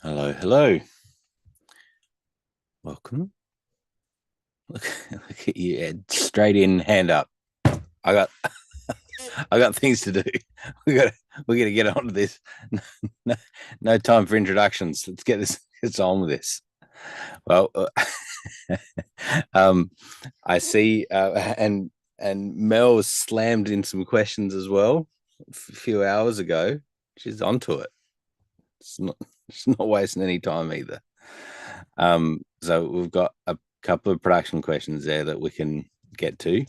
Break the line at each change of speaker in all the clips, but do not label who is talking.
Hello, hello. Welcome. Look at you, Ed. Straight in, hand up. I got I got things to do. We got we got to get on to this. No, no time for introductions. Let's get this. It's on with this. Well, um, I see, and Mel slammed in some questions as well a few hours ago. She's onto it. It's not. She's not wasting any time either. So we've got a couple of production questions there that we can get to.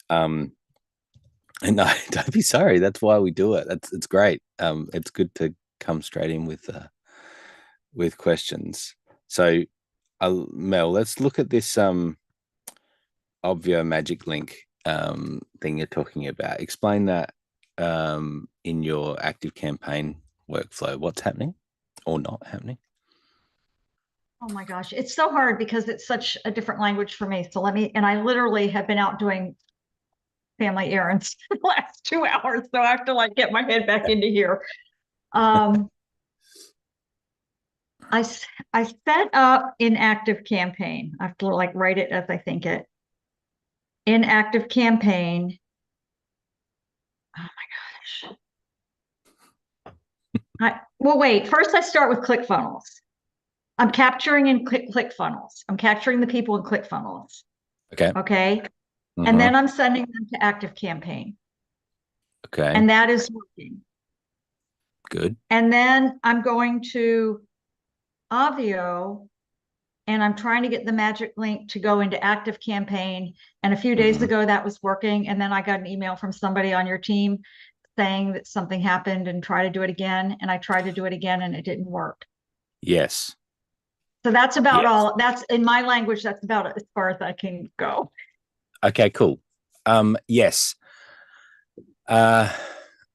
And no, don't be sorry. That's why we do it. It's great. It's good to come straight in with questions. So, Mel, let's look at this Obvio magic link thing you're talking about. Explain that in your active campaign workflow. What's happening or not happening?
Oh my gosh, it's so hard because it's such a different language for me. So and I literally have been out doing family errands for the last 2 hours. So I have to like get my head back into here. Um, I, I set up inactive campaign. I have to like write it as I think it. Inactive campaign. Oh my gosh. Well, wait, first I start with ClickFunnels. I'm capturing in ClickFunnels. I'm capturing the people in ClickFunnels.
Okay.
Okay. And
Mm-hmm.
then I'm sending them to Active Campaign.
Okay.
And that is working.
Good.
And then I'm going to Obvio and I'm trying to get the magic link to go into Active Campaign. And a few days
Mm-hmm.
ago that was working. And then I got an email from somebody on your team saying that something happened and try to do it again. And I tried to do it again and it didn't work.
Yes.
So that's about
Yes.
all. That's in my language, that's about as far as I can go.
Okay, cool. Yes. Uh,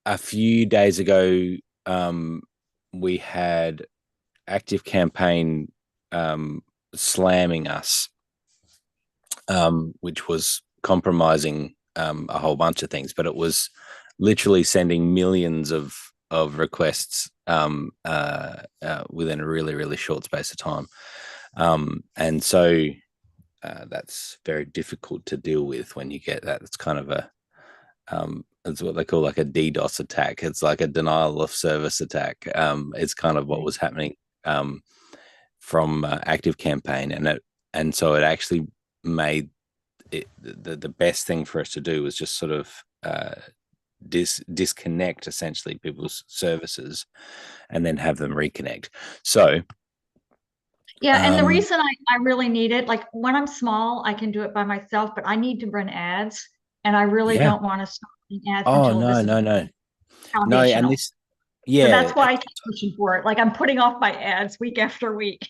a few days ago, we had active campaign slamming us, which was compromising a whole bunch of things, but it was literally sending millions of requests within a really, really short space of time. And so that's very difficult to deal with when you get that. It's kind of it's what they call like a DDoS attack. It's like a denial of service attack. It's kind of what was happening from Active Campaign, and so it actually made the best thing for us to do was just sort of disconnect essentially people's services and then have them reconnect. So
Yeah, and the reason I really need it, like when I'm small, I can do it by myself, but I need to run ads, and I really
yeah.
don't want to start running ads
Oh
until
no,
this is
no, no, no, and
foundational.
this,
So
yeah.
that's why I keep pushing for it. Like I'm putting off my ads week after week.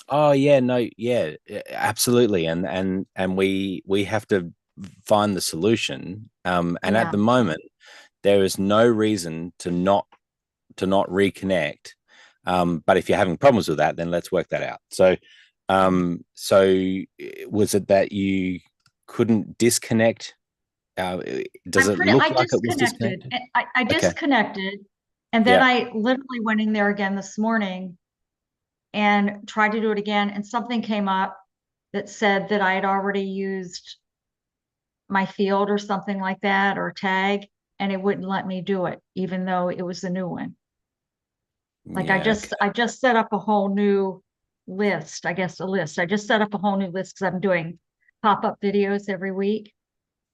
Oh yeah, no, yeah, absolutely, and we have to find the solution. And at
Yeah.
the moment, there is no reason to not reconnect. But if you're having problems with that, then let's work that out. So, so was it that you couldn't disconnect? Does it look
I
like it was
disconnected.
disconnected?
I
Okay.
disconnected. And then
Yeah.
I literally went in there again this morning and tried to do it again. And something came up that said that I had already used my field or something like that or tag, and it wouldn't let me do it, even though it was a new one. Like
Yeah. Okay.
I just set up a whole new list, I guess a list. I just set up a whole new list because I'm doing pop-up videos every week.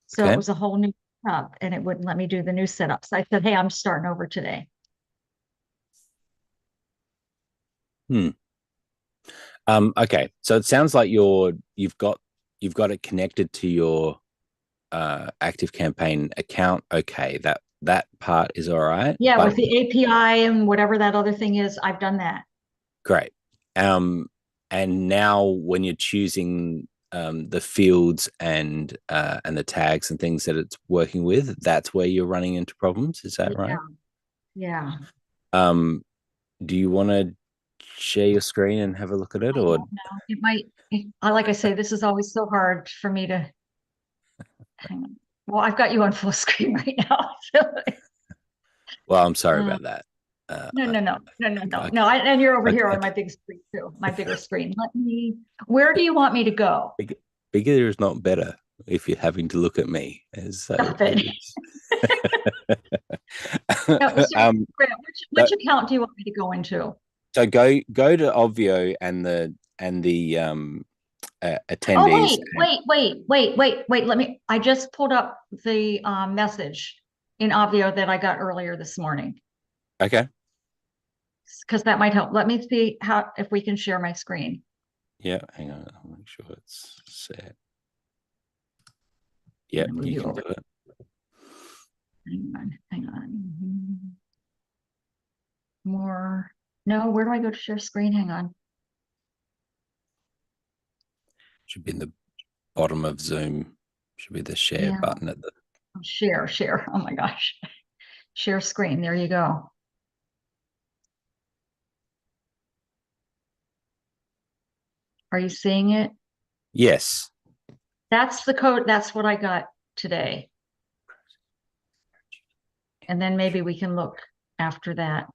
So it
Okay.
was a whole new setup and it wouldn't let me do the new setups. I said, hey, I'm starting over today.
Hmm. Okay. So it sounds like you've got it connected to your active campaign account. Okay, that part is all right.
Yeah,
But
with the API and whatever that other thing is, I've done that.
great. Um, and now when you're choosing the fields and the tags and things that it's working with, that's where you're running into problems. Is that
Yeah.
right?
Yeah.
Um, do you want to share your screen and have a look at it,
I
or
don't know. It might, like I say, this is always so hard for me to hang on. Well, I've got you on full screen right now. So,
well, I'm sorry
uh,
about that. Uh,
No,
I,
no, no, no, no, no, no.
okay,
And you're over here
okay,
on my
okay.
big screen too, my bigger screen. Where do you want me to go?
Bigger is not better if you're having to look at me. As so
Stop
it
it.
is.
No, so Grant, which
so,
account do you want me to go into?
so go to Ovio and the
Oh,
attendees.
wait. I just pulled up the message in Obvio that I got earlier this morning
Okay.
because that might help. Let me see how if we can share my screen.
Yeah. Hang on. I'll make sure it's set.
I'm
Yep.
gonna move
You
you
can
over.
do it.
Hang on. More. No, where do I go to share screen? Hang on.
Should be in the bottom of Zoom. Should be the share
Yeah,
button at the.
share. Oh my gosh. Share screen. There you go. Are you seeing it?
Yes.
That's the code. That's what I got today. And then maybe we can look after that.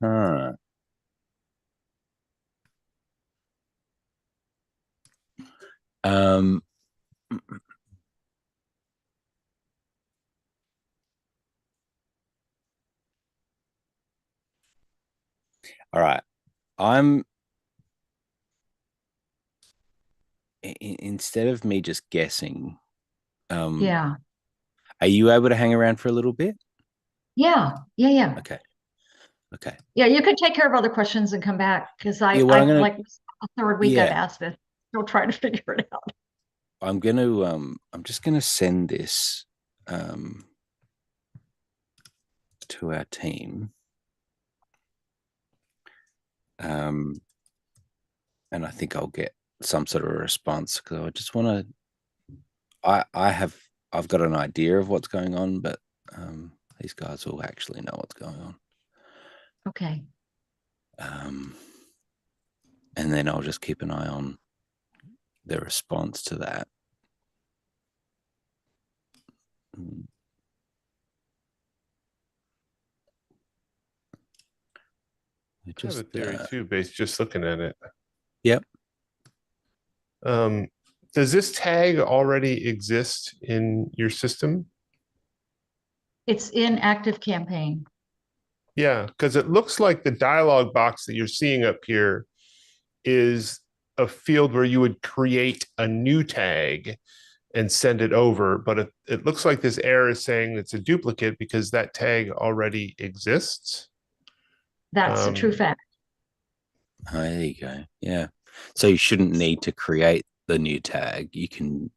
Huh. Um. All right. I'm instead of me just guessing. Um.
Yeah.
Are you able to hang around for a little bit?
Yeah.
Okay. Okay.
Yeah, you could take care of other questions and come back because
Yeah. What I'm
I've
gonna.
like a third week I've
Yeah.
asked this. Still trying to figure it out.
I'm just gonna send this um to our team. Um and I think I'll get some sort of a response because I just want to. I've got an idea of what's going on, but these guys will actually know what's going on.
Okay.
Um, and then I'll just keep an eye on their response to that. Mm,
I have a
just
theory too, based just looking at it.
yep.
Um, does this tag already exist in your system?
It's in active campaign.
Yeah, because it looks like the dialog box that you're seeing up here is a field where you would create a new tag and send it over. But it looks like this error is saying it's a duplicate because that tag already exists.
That's a true
Um,
fact.
Oh, there you go. Yeah. So you shouldn't need to create the new tag. You can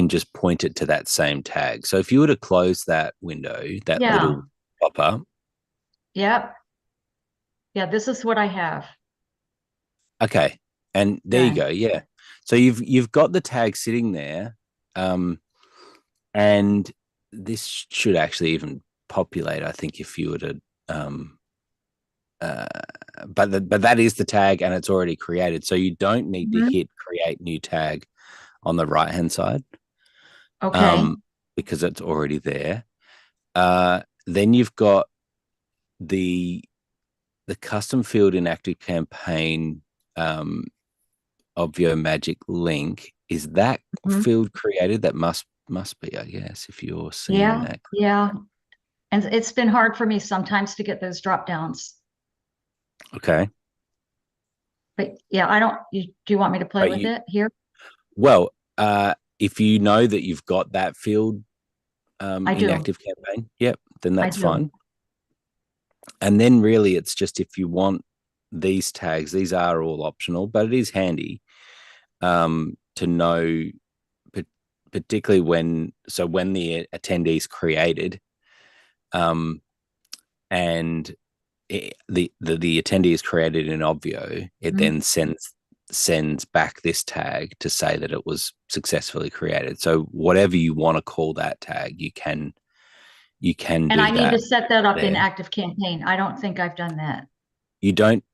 just point it to that same tag. So if you were to close that window, that
Yeah.
little pop up.
Yep. Yeah, this is what I have.
Okay. And there you
Okay.
go. Yeah. So you've got the tag sitting there. And this should actually even populate, I think, if you were to uh but that is the tag and it's already created. So you don't need to
Mhm.
hit create new tag on the right hand side.
Okay.
Because it's already there. Then you've got the custom field in active campaign Obvio magic link. Is that
Mhm.
field created? That must be, I guess, if you're seeing
Yeah.
that.
Yeah. And it's been hard for me sometimes to get those drop downs.
Okay.
But yeah, do you want me to play
But
with
you
it here?
well, if you know that you've got that field
I
in
do.
active campaign, yep, then
I
that's
do.
fine. And then really it's just if you want these tags, these are all optional, but it is handy to know, particularly when the attendees created um, and the attendee is created in Obvio, it
Mhm.
then sends back this tag to say that it was successfully created. So whatever you want to call that tag, you can
And
do
I need to
that
set that up in
there.
active campaign. I don't think I've done that.
You don't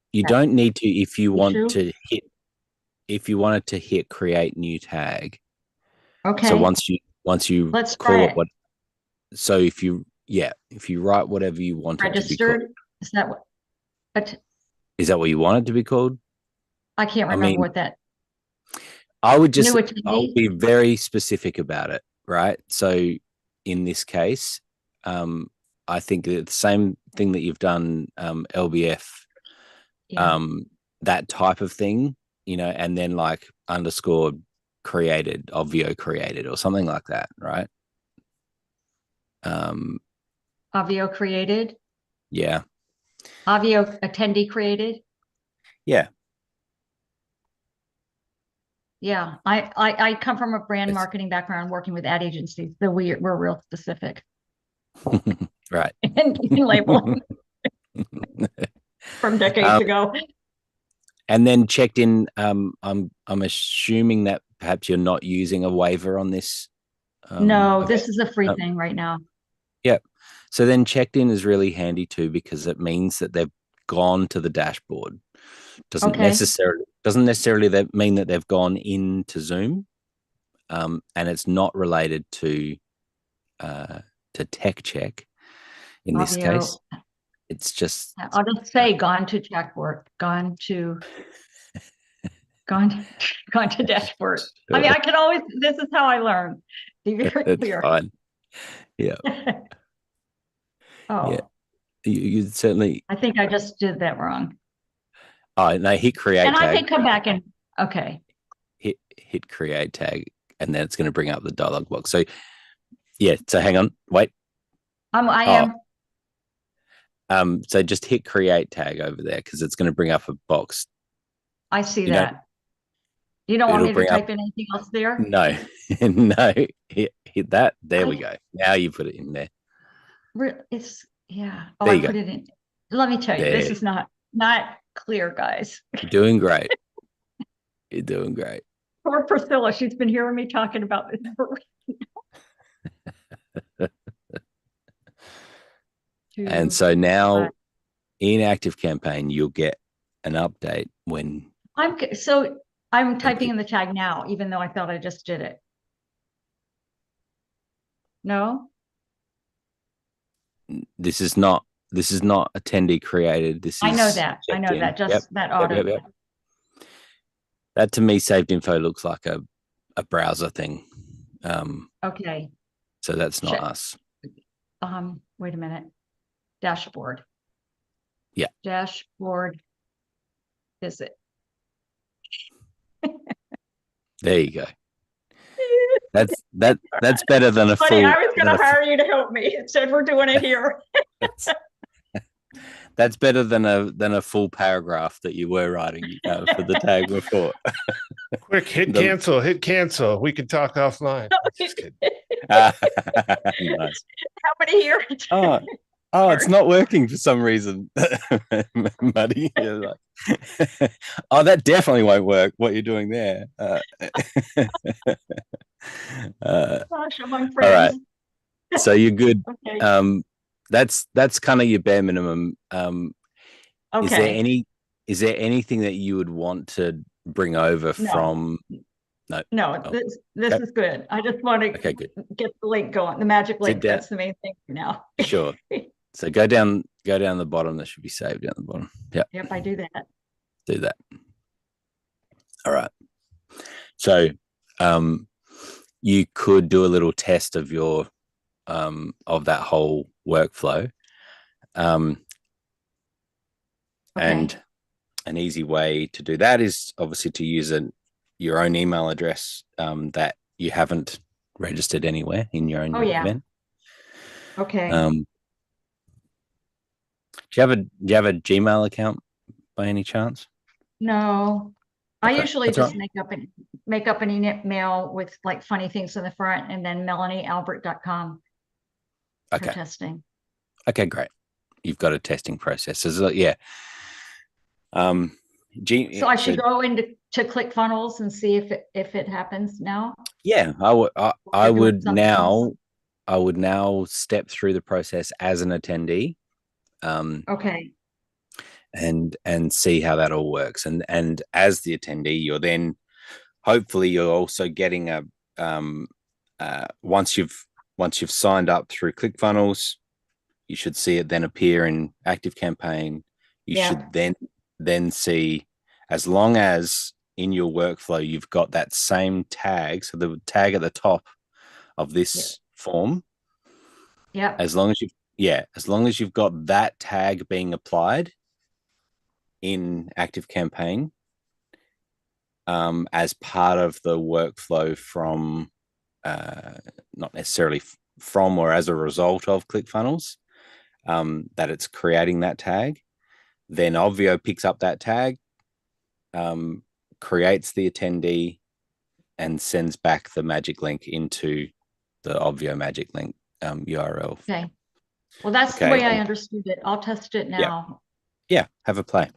need to if you
You
want
true?
to hit if you wanted to hit create new tag. So
Okay.
once you
Let's try
call it
it.
what So if you write whatever you want it to be called.
Registered? Is that what? But
Is that what you want it to be called?
I can't
I
remember
mean,
what that
I would
new
I'll
attendee.
be very specific about it, right? So in this case, I think the same thing that you've done, LBF,
Yeah.
that type of thing, and then like underscore created, Obvio created, or something like that, right?
Obvio created.
Yeah.
Obvio attendee created.
Yeah.
Yeah. I come from a brand
It's,
marketing background working with ad agencies, so we're real specific
right.
and labeling from decades ago.
And then checked in. I'm assuming that perhaps you're not using a waiver on this.
No,
Event.
this is a free thing right now.
Yep. So then checked in is really handy too, because it means that they've gone to the dashboard. Doesn't
Okay.
necessarily that mean that they've gone into Zoom, and it's not related to tech check in this
Obvio.
case. It's just
I'll just say gone to checkboard, gone to dashboard. I mean, I can always, this is how I learn. Be very
it's
clear.
fine. Yeah.
Oh,
Yeah. You certainly.
I think I just did that wrong.
Oh no, hit create
And
tag.
I can come back and, okay.
Hit create tag, and then it's going to bring up the dialog box. So yeah. So hang on, wait.
I am.
So just hit create tag over there, because it's going to bring up a box.
I see
You know,
that. You don't want
it'll
me to
bring up.
type in anything else there?
No, no. Hit that. There we go. Now you put it in there.
It's, yeah. Oh,
There
I
you go.
put it in. Let me tell you, this is not clear, guys.
You're doing great. You're doing great.
Poor Priscilla, she's been hearing me talking about this for
And so now in Active Campaign, you'll get an update when
I'm typing in the tag now, even though I thought I just did it. No?
this is not attendee created. This is
I know that. Just
yep.
that auto.
Yep. That to me, saved info looks like a browser thing.
Okay.
So that's not us.
Wait a minute. Dashboard.
Yeah.
Dashboard. Is it?
There you go. That's better than a
Funny,
full.
I was going to hire you to help me. Instead, we're doing it here.
That's better than a full paragraph that you were writing for the tag before.
Quick, hit cancel. We can talk offline.
Nice.
How many here?
Oh, it's not working for some reason, Muddy. Like, oh, that definitely won't work. What you're doing there.
Gosh, among friends.
All right. So you're good.
Okay.
That's kind of your bare minimum.
Okay.
Is there anything that you would want to bring over from? No.
Oh. This is good. I just want to get the link going, the magic link. That's the main thing for now.
Sure. So go down the bottom. That should be saved down the bottom. Yep.
Yep, I do that.
Do that. All right. So you could do a little test of your of that whole workflow. And an easy way to do that is obviously to use your own email address that you haven't registered anywhere in your own event.
Okay.
Do you have a Gmail account by any chance?
No.
Okay.
I usually
That's
just make up an email with like funny things in the front, and then melaniealbert.com for testing.
Okay, great. You've got a testing process. So, yeah.
So I should go into ClickFunnels and see if it happens now.
Yeah, I would now step through the process as an attendee.
Okay.
And see how that all works. And as the attendee, you're then hopefully you're also getting a once you've once you've signed up through ClickFunnels, you should see it then appear in ActiveCampaign. You
Yeah.
should then see, as long as in your workflow you've got that same tag, so the tag at the top of this form,
Yep.
as long as you've got that tag being applied in ActiveCampaign, as part of the workflow from not necessarily from or as a result of ClickFunnels, that it's creating that tag, then Obvio picks up that tag, creates the attendee, and sends back the magic link into the Obvio magic link URL.
Okay. Well, that's the way I understood it. I'll test it now.
Yeah, have a play.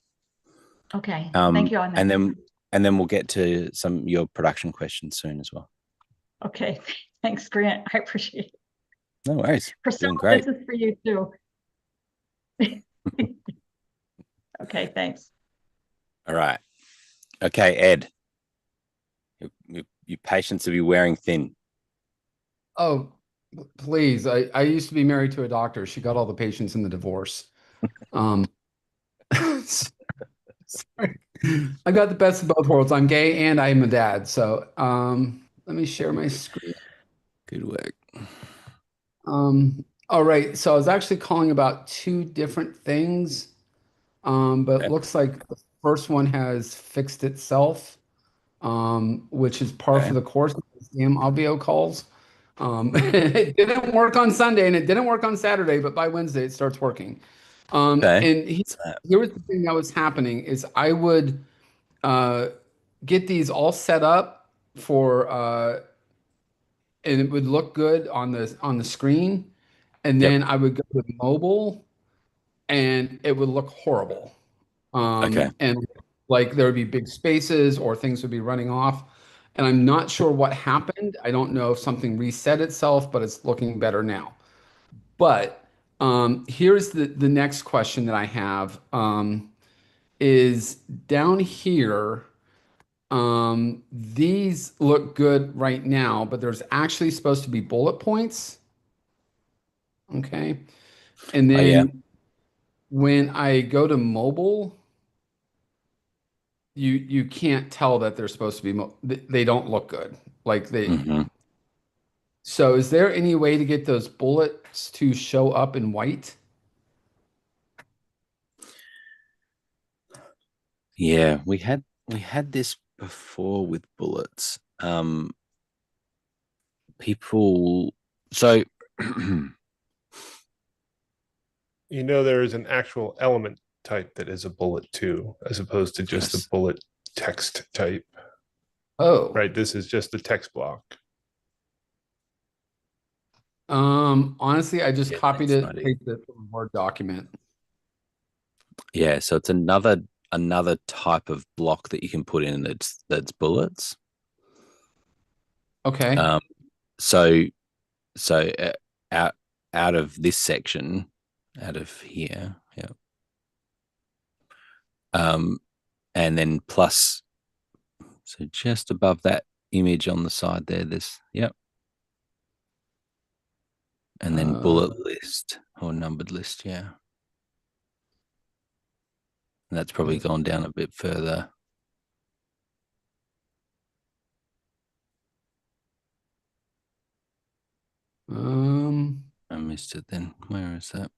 Okay. Thank you on that.
And then we'll get to some your production questions soon as well.
Okay. Thanks, Grant. I appreciate it.
No worries.
Priscilla,
Doing great.
this is for you too. Okay, thanks.
All right. Okay, Ed. Your patience will be wearing thin.
Oh, please. I used to be married to a doctor. She got all the patients in the divorce. Sorry. I got the best of both worlds. I'm gay and I'm a dad. So let me share my screen.
Good work.
All right. So I was actually calling about two different things. But it looks like the first one has fixed itself, which is par for the course of these damn Obvio calls. It didn't work on Sunday and it didn't work on Saturday, but by Wednesday it starts working. And here was the thing that was happening is I would get these all set up for and it would look good on the screen, and then I would go to mobile and it would look horrible. And like there would be big spaces or things would be running off. And I'm not sure what happened. I don't know if something reset itself, but it's looking better now. But here's the next question that I have is down here. These look good right now, but there's actually supposed to be bullet points. Okay. And then when I go to mobile, you can't tell that they're supposed to be they don't look good. Like they So is there any way to get those bullets to show up in white?
Yeah, we had this before with bullets. People so
there is an actual element type that is a bullet too, as opposed to just the bullet text type.
Oh,
right. This is just the text block.
Honestly, I just copied it, pasted it from a Word document.
Yeah, so it's another type of block that you can put in that's bullets.
Okay.
So out of this section, out of here, and then plus, so just above that image on the side there, and then bullet list or numbered list, and that's probably gone down a bit further.
I
missed it then. Where is that?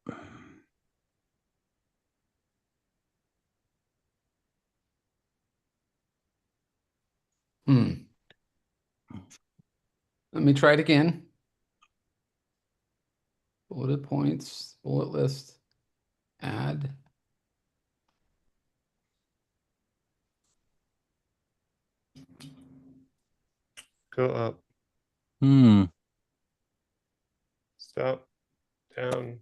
Let me try it again. Bullet points, bullet list, add.
Go up. Stop. Down.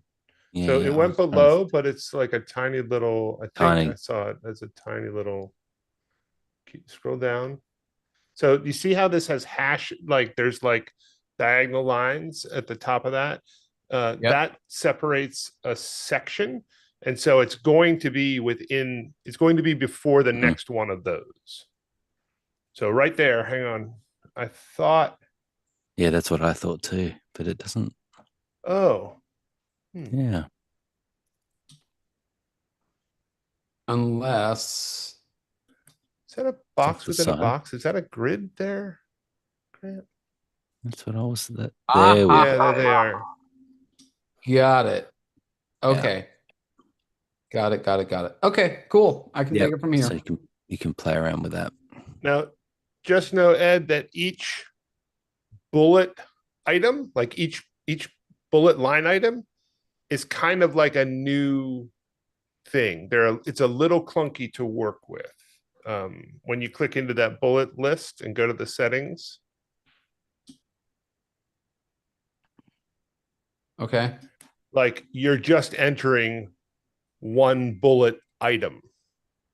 Yeah,
so it went below, but it's like a tiny little, I saw it as a tiny little, scroll down. So you see how this has hash, like there's like diagonal lines at the top of that? That separates a section. And so it's going to be before the next one of those. So right there, hang on. I thought.
Yeah, that's what I thought too. but it doesn't.
Oh.
Yeah.
Unless
Is that a
Off
box
the
within a
side.
box? Is that a grid there, Grant?
That's what I was. There we
Yeah,
go.
there they are.
got it.
Yeah.
Okay. Got it. Okay, cool. I can
Yep.
take it from here.
So you can play around with that.
Now, just know, Ed, that each bullet item, like each bullet line item, is kind of like a new thing. It's a little clunky to work with. When you click into that bullet list and go to the settings,
Okay.
like you're just entering one bullet item.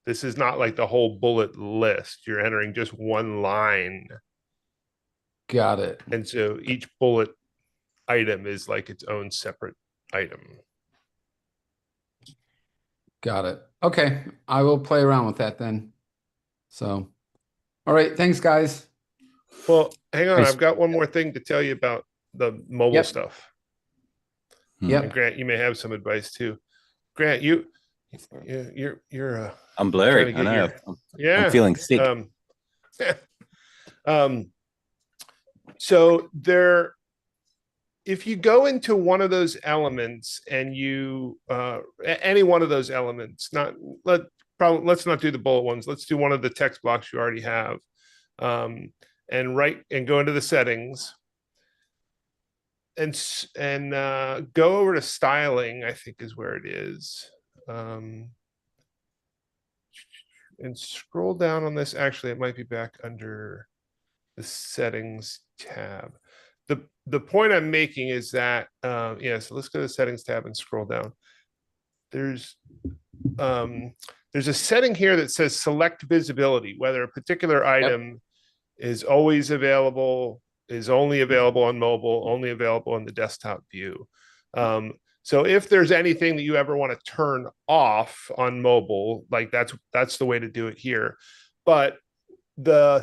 This is not like the whole bullet list. You're entering just one line.
Got it.
And so each bullet item is like its own separate item.
Got it. Okay. I will play around with that then. So, all right. Thanks, guys.
Well, hang on.
Nice.
I've got one more thing to tell you about the mobile
Yep.
stuff.
Yep.
And Grant, you may have some advice too. Grant, you're
I'm blurry.
trying to
I
get
know.
yeah.
I'm feeling sick.
So there, if you go into one of those elements and you any one of those elements, let's not do the bullet ones. Let's do one of the text blocks you already have, and go into the settings and go over to styling. I think is where it is. And scroll down on this. Actually, it might be back under the settings tab. The point I'm making is that so let's go to the settings tab and scroll down. There's a setting here that says select visibility, whether a particular item is always available, is only available on mobile, only available in the desktop view. So if there's anything that you ever want to turn off on mobile, like that's the way to do it here. But the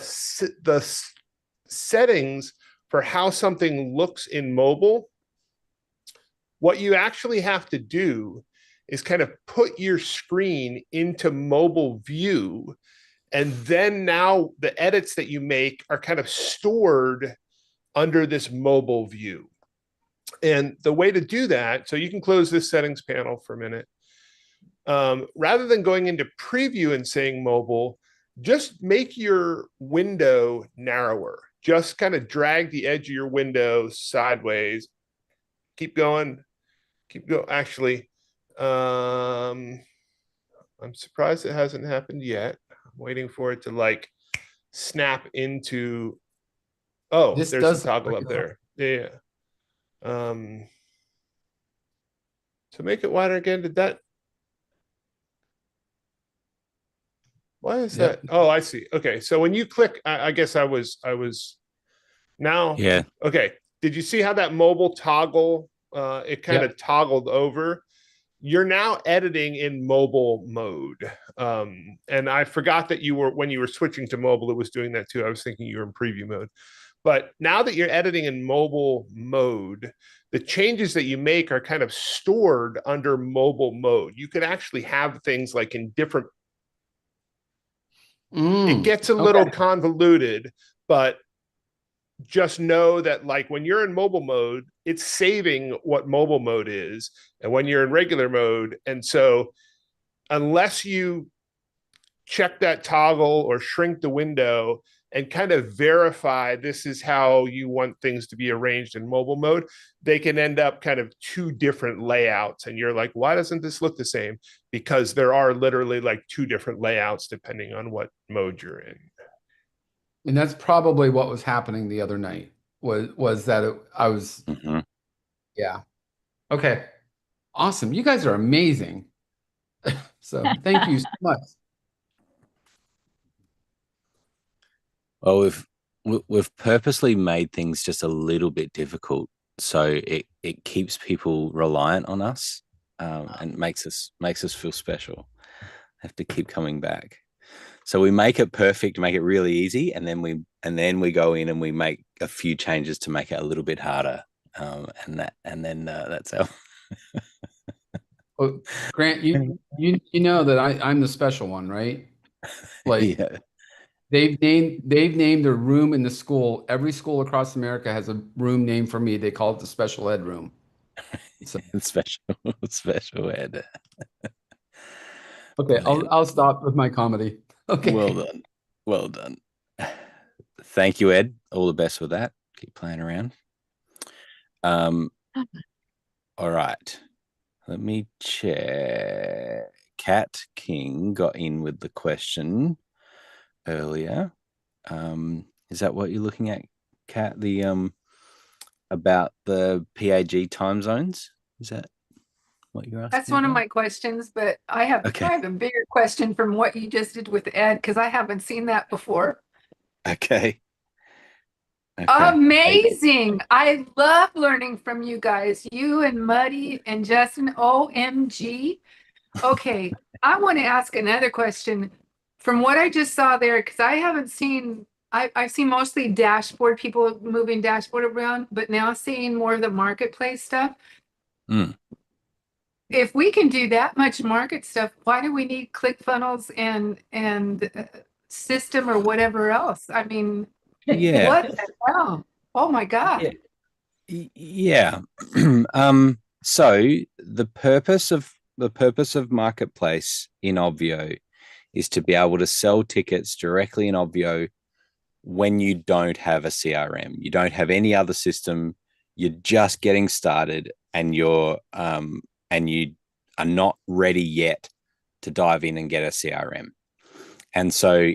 settings for how something looks in mobile, what you actually have to do is kind of put your screen into mobile view. And then now the edits that you make are kind of stored under this mobile view. And the way to do that, so you can close this settings panel for a minute. Rather than going into preview and saying mobile, just make your window narrower. Just kind of drag the edge of your window sideways. Keep going. Actually, I'm surprised it hasn't happened yet. I'm waiting for it to like snap into. Oh,
This
there's
does
the toggle up there. Yeah. So make it wider again. Did that? Why is that? Oh, I see. Okay. So when you click, I guess I was now.
Yeah.
Okay. Did you see how that mobile toggle, it kind of toggled over? You're now editing in mobile mode. And I forgot that when you were switching to mobile, it was doing that too. I was thinking you were in preview mode. But now that you're editing in mobile mode, the changes that you make are kind of stored under mobile mode. You could actually have things like in different. It gets a little convoluted, but just know that like when you're in mobile mode, it's saving what mobile mode is, and when you're in regular mode. And so unless you check that toggle or shrink the window and kind of verify this is how you want things to be arranged in mobile mode, they can end up kind of two different layouts. And you're like, why doesn't this look the same? Because there are literally like two different layouts depending on what mode you're in.
And that's probably what was happening the other night was that I was, yeah. Okay. Awesome. You guys are amazing. So thank you so much.
Well, we've purposely made things just a little bit difficult, so it keeps people reliant on us, and makes us feel special. Have to keep coming back. So we make it perfect, make it really easy, and then we go in and we make a few changes to make it a little bit harder. and then that's how.
Oh, Grant, you know that I'm the special one, right? Like
Yeah.
they've named a room in the school. Every school across America has a room named for me. They call it the special ed room. So
Special special ed.
okay,
Brilliant.
I'll stop with my comedy.
Well
Okay.
done. Well done. Thank you, Ed. All the best with that. Keep playing around. Um, all right. Let me check. Cat King got in with the question earlier. Is that what you're looking at, Cat? The about the PAG time zones? Is that what you're asking
That's one of
about?
my questions, but I have
Okay.
a bigger question from what you just did with Ed, because I haven't seen that before.
Okay. Okay.
Amazing. I love learning from you guys, you and Muddy and Justin. OMG. Okay, I want to ask another question. From what I just saw there, because I haven't seen, I've seen mostly dashboard, people moving dashboard around, but now seeing more of the marketplace stuff.
Mm.
If we can do that much market stuff, why do we need ClickFunnels and system or whatever else? I mean,
Yeah.
what the hell? Oh my God.
Yeah. So the purpose of marketplace in Obvio is to be able to sell tickets directly in Obvio when you don't have a CRM, you don't have any other system, you're just getting started, and you are not ready yet to dive in and get a CRM. And so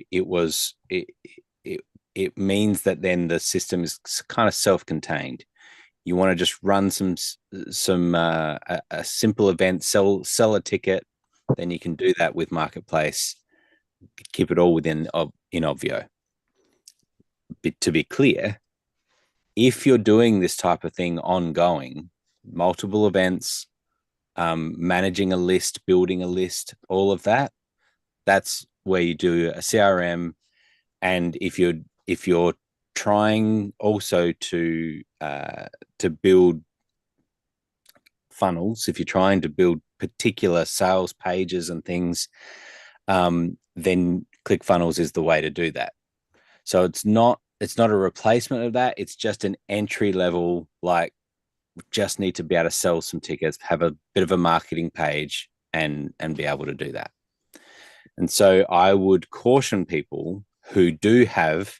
it means that then the system is kind of self-contained. You want to just run a simple event, sell a ticket, then you can do that with marketplace. Keep it all within in Obvio. To be clear, if you're doing this type of thing ongoing, multiple events, managing a list, building a list, all of that, that's where you do a CRM. And if you're trying also to build funnels, if you're trying to build particular sales pages and things, then ClickFunnels is the way to do that. So it's not a replacement of that. It's just an entry level, like, just need to be able to sell some tickets, have a bit of a marketing page, and be able to do that. And so I would caution people who do have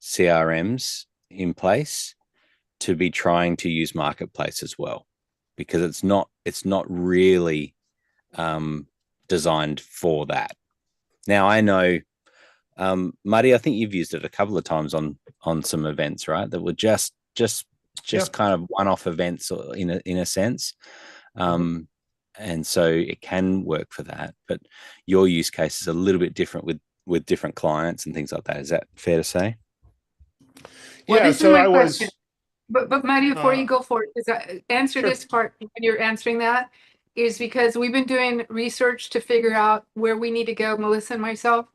CRMs in place to be trying to use marketplace as well, because it's not really designed for that. Now, I know, Muddy, I think you've used it a couple of times on some events, right? That were just kind of one-off events in a sense. And so it can work for that, but your use case is a little bit different with different clients and things like that. Is that fair to say?
Well,
Yeah,
this
so
is my
I
question.
was
But Maddie, before you go for it, answer
sure.
this part when you're answering that, is because we've been doing research to figure out where we need to go, Melissa and myself,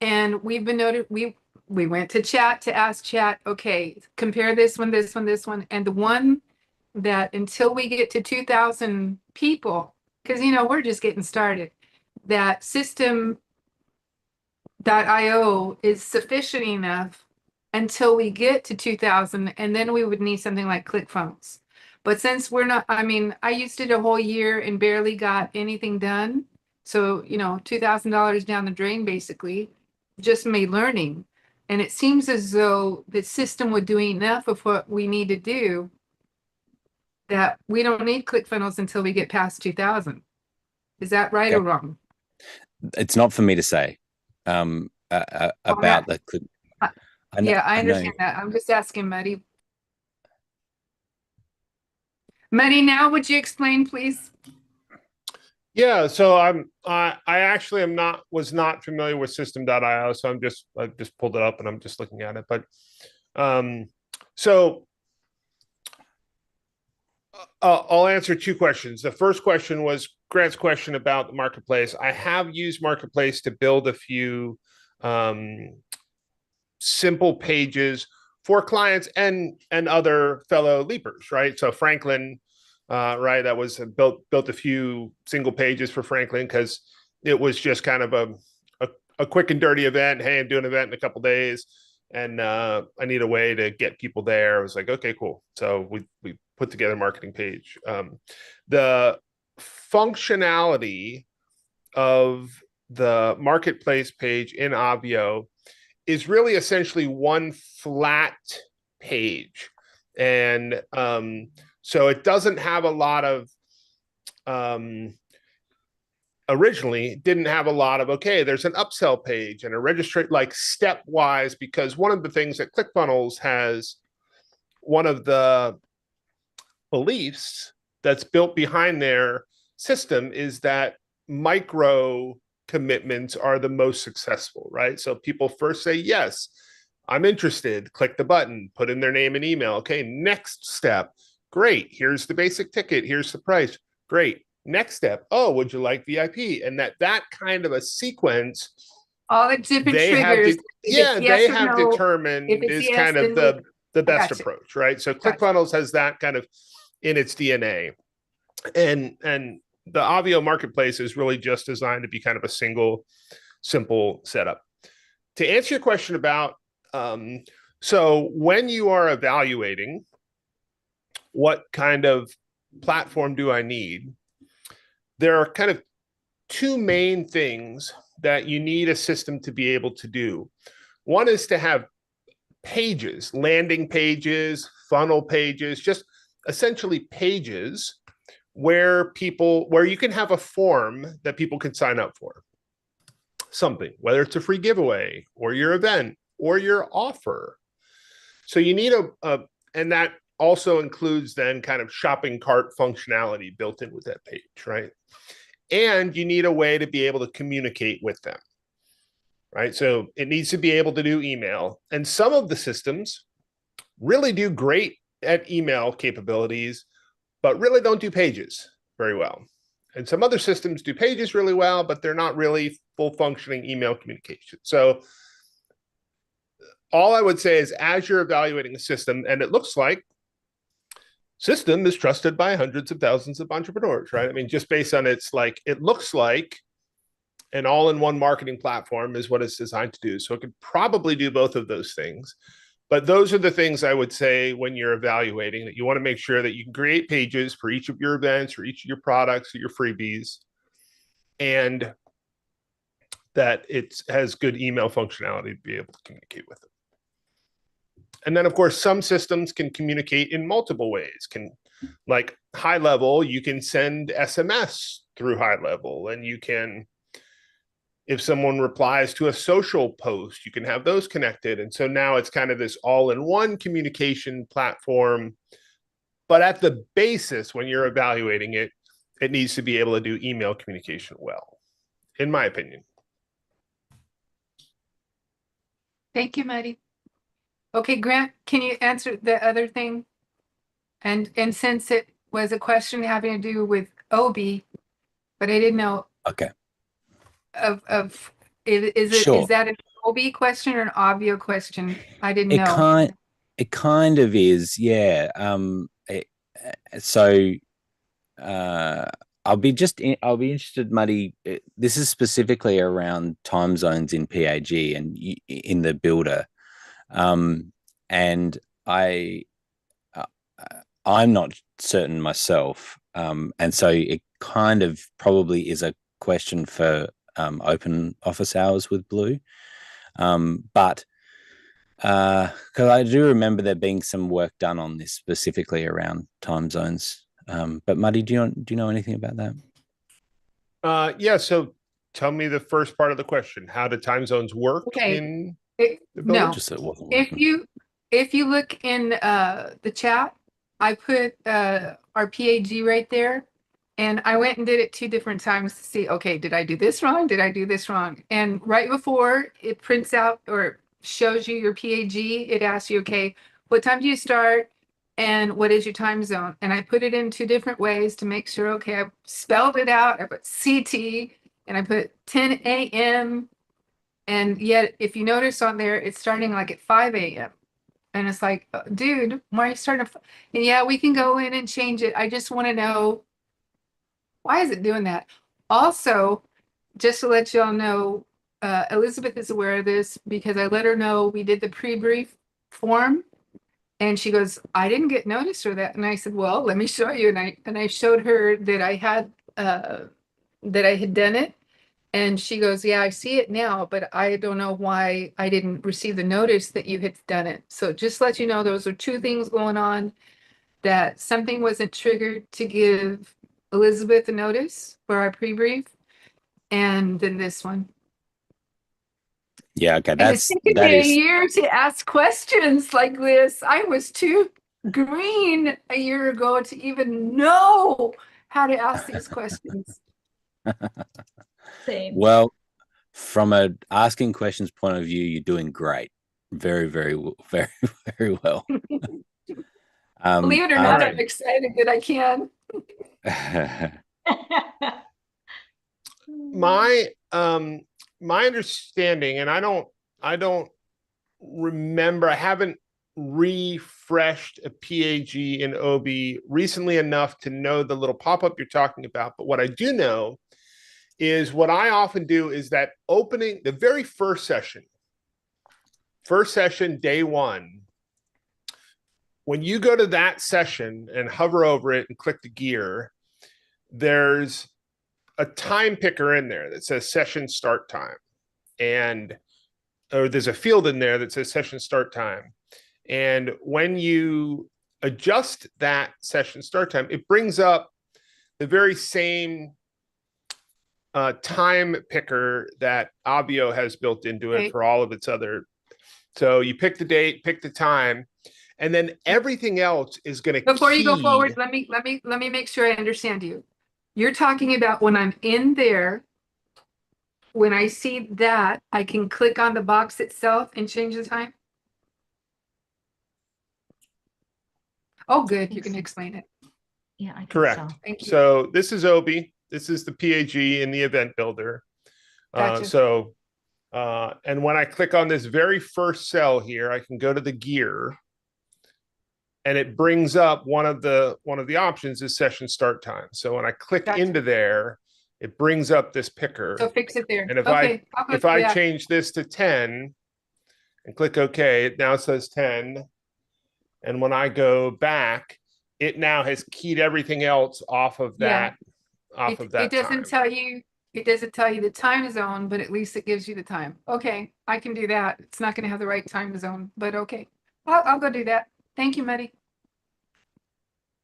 and we've been noted we went to chat to ask chat, okay, compare this one, and the one that until we get to 2,000 people, because we're just getting started, that system.io is sufficient enough until we get to 2,000, and then we would need something like ClickFunnels. But since we're not, I mean, I used it a whole year and barely got anything done. So, $2,000 down the drain, basically, just me learning. And it seems as though the system would do enough of what we need to do that we don't need ClickFunnels until we get past 2,000. Is that right or wrong?
It's not for me to say about the click.
Yeah, I understand that. I'm just asking, Muddy. Muddy, now would you explain, please?
Yeah, so I actually was not familiar with system.io, so I just pulled it up and I'm just looking at it. But so I'll answer two questions. The first question was Grant's question about the marketplace. I have used marketplace to build a few simple pages for clients and other fellow leapers, right? So Franklin, right, that was built a few single pages for Franklin because it was just kind of a quick and dirty event. Hey, I'm doing an event in a couple days, and I need a way to get people there. I was like, okay, cool. So we put together a marketing page. The functionality of the marketplace page in Obvio is really essentially one flat page. And so it doesn't have a lot of, originally didn't have a lot of, okay, there's an upsell page and a register, like stepwise, because one of the things that ClickFunnels has, one of the beliefs that's built behind their system is that micro commitments are the most successful, right? So people first say, yes, I'm interested, click the button, put in their name and email. Okay, next step. Great. Here's the basic ticket. Here's the price. Great. Next step. Oh, would you like VIP? And that kind of a sequence,
All the different
they
triggers.
they have determined is
yes,
kind of the best
gotcha.
approach, right? So
Gotcha.
ClickFunnels has that kind of in its DNA. And the Obvio marketplace is really just designed to be kind of a single, simple setup. To answer your question about, so when you are evaluating what kind of platform do I need, there are kind of two main things that you need a system to be able to do. One is to have pages, landing pages, funnel pages, just essentially pages where you can have a form that people can sign up for something, whether it's a free giveaway or your event or your offer. So you need and that also includes then kind of shopping cart functionality built in with that page, right? And you need a way to be able to communicate with them, right? So it needs to be able to do email. And some of the systems really do great at email capabilities, but really don't do pages very well. And some other systems do pages really well, but they're not really full functioning email communication. So all I would say is as you're evaluating a system, and it looks like system is trusted by hundreds of thousands of entrepreneurs, right? I mean, just based on it looks like an all-in-one marketing platform is what it's designed to do. So it could probably do both of those things. But those are the things I would say when you're evaluating, that you want to make sure that you can create pages for each of your events or each of your products or your freebies, and that it has good email functionality to be able to communicate with them. And then, of course, some systems can communicate in multiple ways. Like high level, you can send SMS through high level, and you can, if someone replies to a social post, you can have those connected. And so now it's kind of this all-in-one communication platform. But at the basis, when you're evaluating it, it needs to be able to do email communication well, in my opinion.
Thank you, Muddy. Okay, Grant, can you answer the other thing? And since it was a question having to do with Obi, but I didn't know.
Okay.
Is that an Obi question or an Obvio question? I didn't know.
It kind of is, yeah. I'll be interested, Muddy. This is specifically around time zones in PAG and in the builder. And I'm not certain myself. And so it kind of probably is a question for open office hours with Blue. But because I do remember there being some work done on this specifically around time zones. But Muddy, do you know anything about that?
Yeah. So tell me the first part of the question. How do time zones work in the builder?
No.
Just that it wasn't
If you look in the chat, I put our PAG right there, and I went and did it 2 different times to see, okay, did I do this wrong? Did I do this wrong? And right before it prints out or shows you your PAG, it asks you, okay, what time do you start? And what is your time zone? And I put it in 2 different ways to make sure, okay, I spelled it out. I put CT and I put 10 a.m. And yet, if you notice on there, it's starting like at 5 a.m. And it's like, dude, why are you starting to? And yeah, we can go in and change it. I just want to know, why is it doing that? Also, just to let y'all know, Elizabeth is aware of this because I let her know we did the pre-brief form, and she goes, I didn't get notice for that. And I said, well, let me show you. And I showed her that I had done it. And she goes, yeah, I see it now, but I don't know why I didn't receive the notice that you had done it. So just let you know, those are two things going on, that something wasn't triggered to give Elizabeth a notice for our pre-brief, and then this one.
Yeah, okay.
And it's taken me a year to ask questions like this. I was too green a year ago to even know how to ask these questions.
Same.
Well, from a asking questions point of view, you're doing great. Very, very, very, very well.
Believe it or not, I'm excited that I can.
My understanding, and I don't remember, I haven't refreshed a PAG in OB recently enough to know the little pop-up you're talking about. But what I do know is what I often do is that opening, the very first session, day one, when you go to that session and hover over it and click the gear, there's a time picker in there that says session start time. Or there's a field in there that says session start time. And when you adjust that session start time, it brings up the very same time picker that Obvio has built into it for all of its other. So you pick the date, pick the time, and then everything else is going to.
Before you go forward, let me make sure I understand you. You're talking about when I'm in there, when I see that, I can click on the box itself and change the time? Oh, good. You can explain it.
Yeah, I think
correct.
so.
Thank you.
So this is Obi. This is the PAG in the event builder.
Gotcha.
And when I click on this very first cell here, I can go to the gear, and it brings up one of the options is session start time. So when I click
Gotcha.
into there, it brings up this picker.
So fix it there.
And if
Okay,
I change this to 10 and click OK, it now says 10. And when I go back, it now has keyed everything else off of that.
It doesn't tell you. It doesn't tell you the time zone, but at least it gives you the time. Okay, I can do that. It's not going to have the right time zone, but okay, I'll go do that. Thank you, Maddie.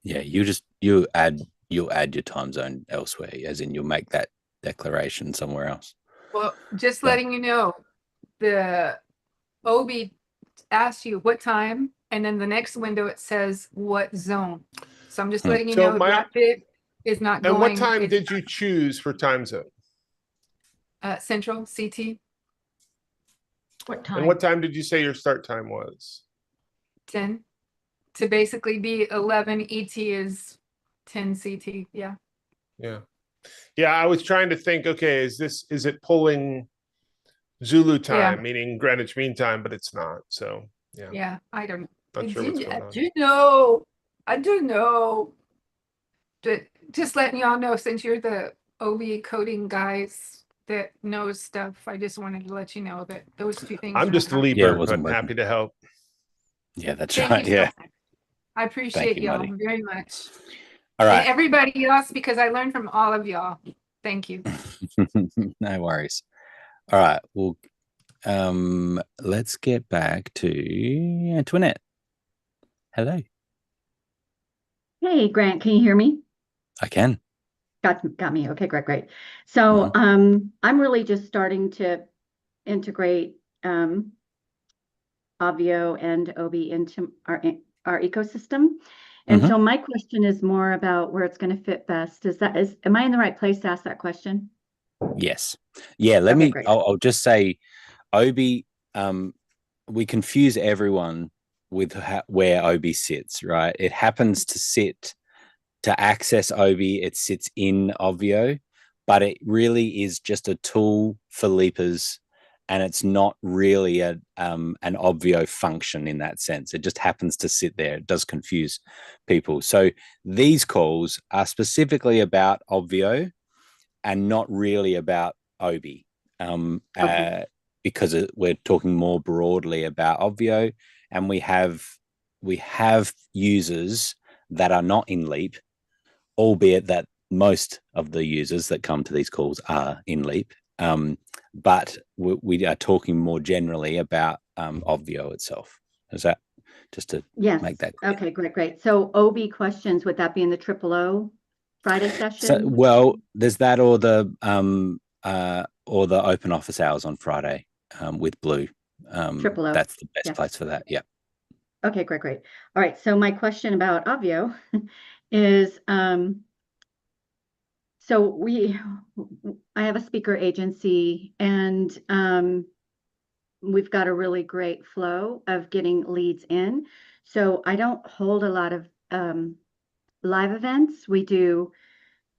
Yeah, you'll add your time zone elsewhere, as in you'll make that declaration somewhere else.
Well, just letting you know, the OB asks you what time, and then the next window it says what zone. So I'm just letting you know that bit is not going.
And what time did you choose for time zone?
Central CT.
What time?
And what time did you say your start time was?
10. To basically be 11 ET is 10 CT. Yeah.
Yeah, I was trying to think, okay, is it pulling Zulu time, meaning Greenwich Mean Time, but it's not. So
yeah, I don't
not sure what's going on.
I do know. But just letting y'all know, since you're the OB coding guys that knows stuff, I just wanted to let you know that those two things.
I'm just a leaper, but happy to help.
Yeah, that's right. Yeah.
I appreciate y'all very much.
All right.
And everybody else, because I learned from all of y'all. Thank you.
No worries. All right. Well, let's get back to Antoinette. Hello.
Hey, Grant, can you hear me?
I can.
Got me. Okay, great. So I'm really just starting to integrate Obvio and Obi into our ecosystem. And so my question is more about where it's going to fit best. Am I in the right place to ask that question?
Yes. Yeah, I'll just say Obi, we confuse everyone with where Obi sits, right? It happens to sit to access Obi, it sits in Obvio, but it really is just a tool for leapers and it's not really an Obvio function in that sense. It just happens to sit there. It does confuse people. So these calls are specifically about Obvio and not really about Obi, because we're talking more broadly about Obvio, and we have users that are not in Leap, albeit that most of the users that come to these calls are in Leap. But we are talking more generally about Obvio itself. Is that just to make that clear?
Okay, great. So OB questions, would that be in the O Friday session?
So, well, there's that, or the open office hours on Friday with Blue.
O.
That's the best place for that. Yeah.
Okay, great. All right. So my question about Obvio is, so I have a speaker agency, and we've got a really great flow of getting leads in. So I don't hold a lot of live events. We do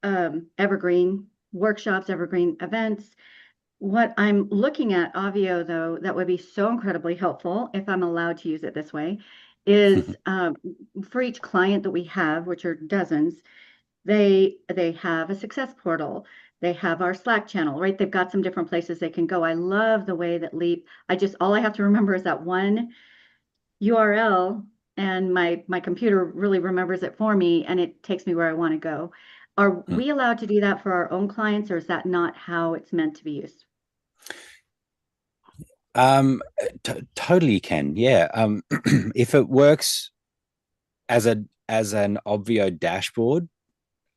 evergreen workshops, evergreen events. What I'm looking at Obvio, though, that would be so incredibly helpful if I'm allowed to use it this way, is for each client that we have, which are dozens, they have a success portal. They have our Slack channel, right? They've got some different places they can go. I love the way that Leap, all I have to remember is that one URL, and my computer really remembers it for me, and it takes me where I want to go. Are we allowed to do that for our own clients, or is that not how it's meant to be used?
Totally can. Yeah. If it works as an Obvio dashboard,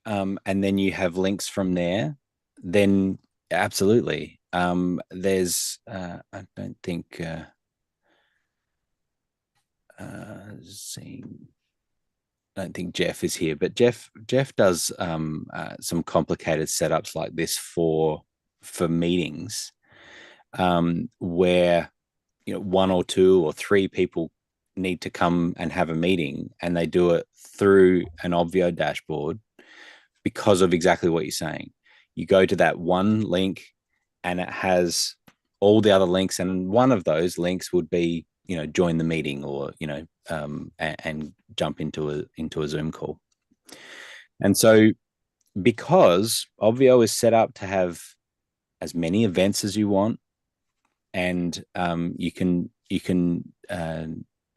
and then you have links from there, then absolutely. There's I don't think I don't think Jeff is here, but Jeff does some complicated setups like this for meetings, where one or two or three people need to come and have a meeting, and they do it through an Obvio dashboard because of exactly what you're saying. You go to that one link, and it has all the other links, and one of those links would be join the meeting, or and jump into a Zoom call. And so, because Obvio is set up to have as many events as you want, and you can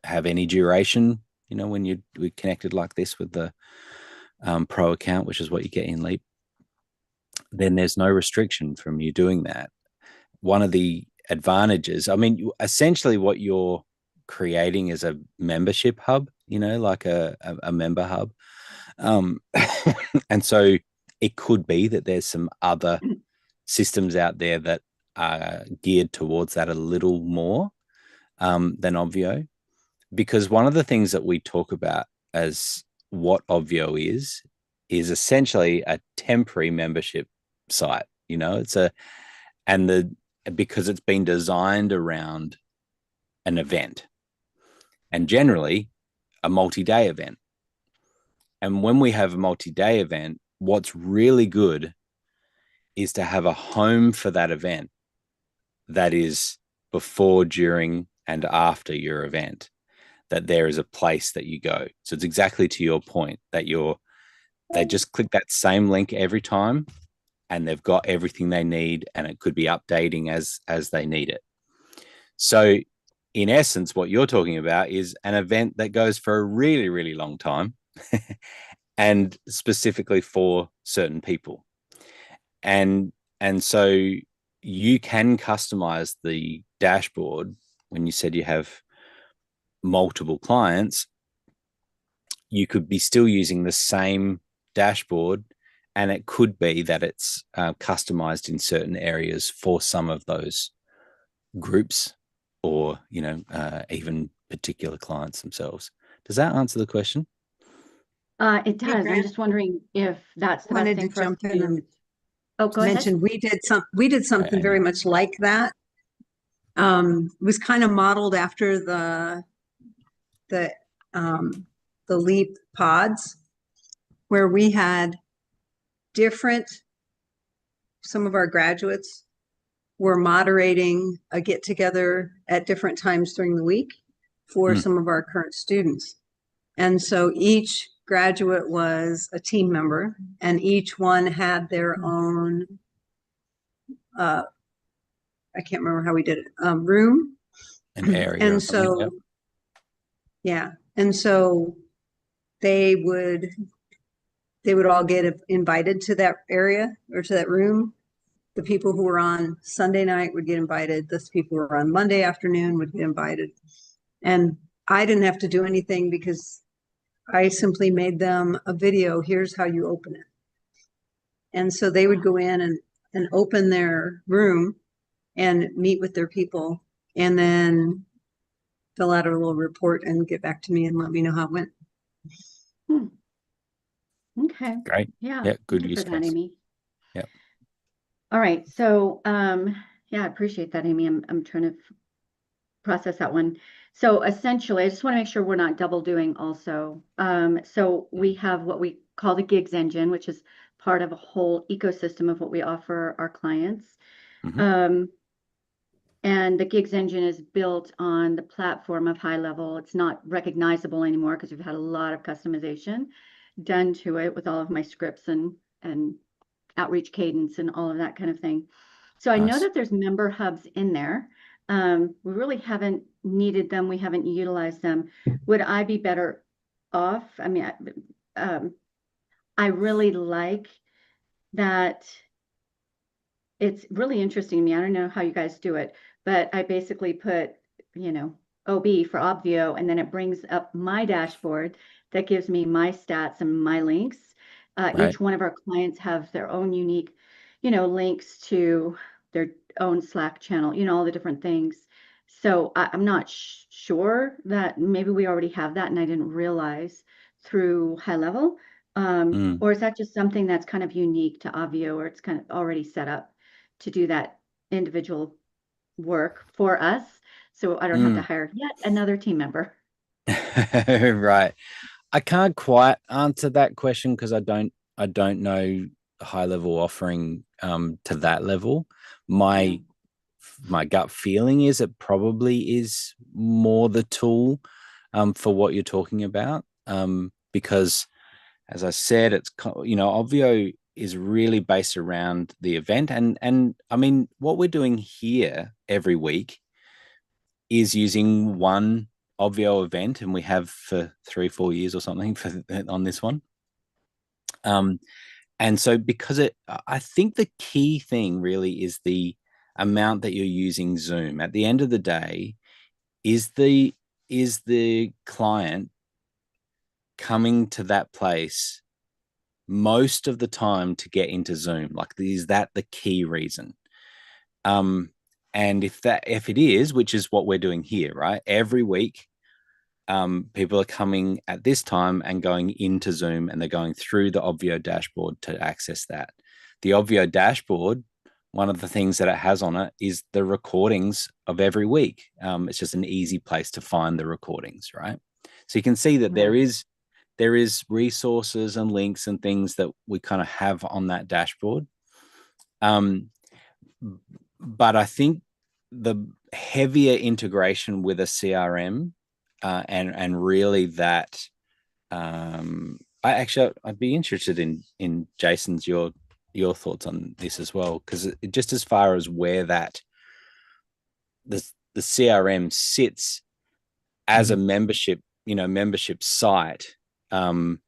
have any duration, when we're connected like this with the pro account, which is what you get in Leap, then there's no restriction from you doing that. One of the advantages, I mean, essentially what you're creating is a membership hub, like a member hub. And so it could be that there's some other systems out there that are geared towards that a little more than Obvio, because one of the things that we talk about as what Obvio is essentially a temporary membership site. Because it's been designed around an event, and generally a multi-day event. And when we have a multi-day event, what's really good is to have a home for that event that is before, during, and after your event, that there is a place that you go. So it's exactly to your point that they just click that same link every time, and they've got everything they need, and it could be updating as they need it. So in essence, what you're talking about is an event that goes for a really, really long time and specifically for certain people. And so you can customize the dashboard. When you said you have multiple clients, you could be still using the same dashboard, and it could be that it's customized in certain areas for some of those groups, or even particular clients themselves. Does that answer the question?
It does. I'm just wondering if that's the best thing for us to do. Oh, go ahead.
We did something very much like that. It was kind of modeled after the Leap pods, where we had some of our graduates we're moderating a get together at different times during the week for some of our current students. And so each graduate was a team member, and each one had their own, I can't remember how we did it, room.
An area.
And so,
yep.
yeah. And so they would all get invited to that area or to that room. The people who were on Sunday night would get invited. The people who were on Monday afternoon would get invited. And I didn't have to do anything because I simply made them a video. Here's how you open it. And so they would go in and open their room and meet with their people and then fill out a little report and get back to me and let me know how it went.
Okay.
Great.
Yeah.
Yeah. Good
Thank you
use
for that,
case.
Amy.
Yep.
All right. So, yeah, I appreciate that, Amy. I'm trying to process that one. So essentially, I just want to make sure we're not double doing also. So we have what we call the gigs engine, which is part of a whole ecosystem of what we offer our clients. And the gigs engine is built on the platform of High Level. It's not recognizable anymore because we've had a lot of customization done to it with all of my scripts and outreach cadence and all of that kind of thing. So I know that there's member hubs in there. We really haven't needed them. We haven't utilized them. Would I be better off? I mean, I really like that. It's really interesting to me. I don't know how you guys do it, but I basically put, OB for Obvio, and then it brings up my dashboard that gives me my stats and my links. Each one of our clients have their own unique, links to their own Slack channel, all the different things. So I'm not sure that maybe we already have that and I didn't realize through High Level. Or is that just something that's kind of unique to Obvio, or it's kind of already set up to do that individual work for us, so I don't have to hire yet another team member?
Right. I can't quite answer that question because I don't know High Level offering to that level. My gut feeling is it probably is more the tool for what you're talking about, because as I said, it's Obvio is really based around the event, and I mean what we're doing here every week is using one Obvio event, and we have for 3-4 years or something on this one. And so because I think the key thing really is the amount that you're using Zoom. At the end of the day, is the client coming to that place most of the time to get into Zoom? Like, is that the key reason? And if it is, which is what we're doing here, right? Every week, people are coming at this time and going into Zoom, and they're going through the Obvio dashboard to access that. The Obvio dashboard, one of the things that it has on it is the recordings of every week. It's just an easy place to find the recordings, right? So you can see that there is resources and links and things that we kind of have on that dashboard. But I think the heavier integration with a CRM and really that I'd be interested in Jason's your thoughts on this as well, because just as far as where that the CRM sits as a membership site, and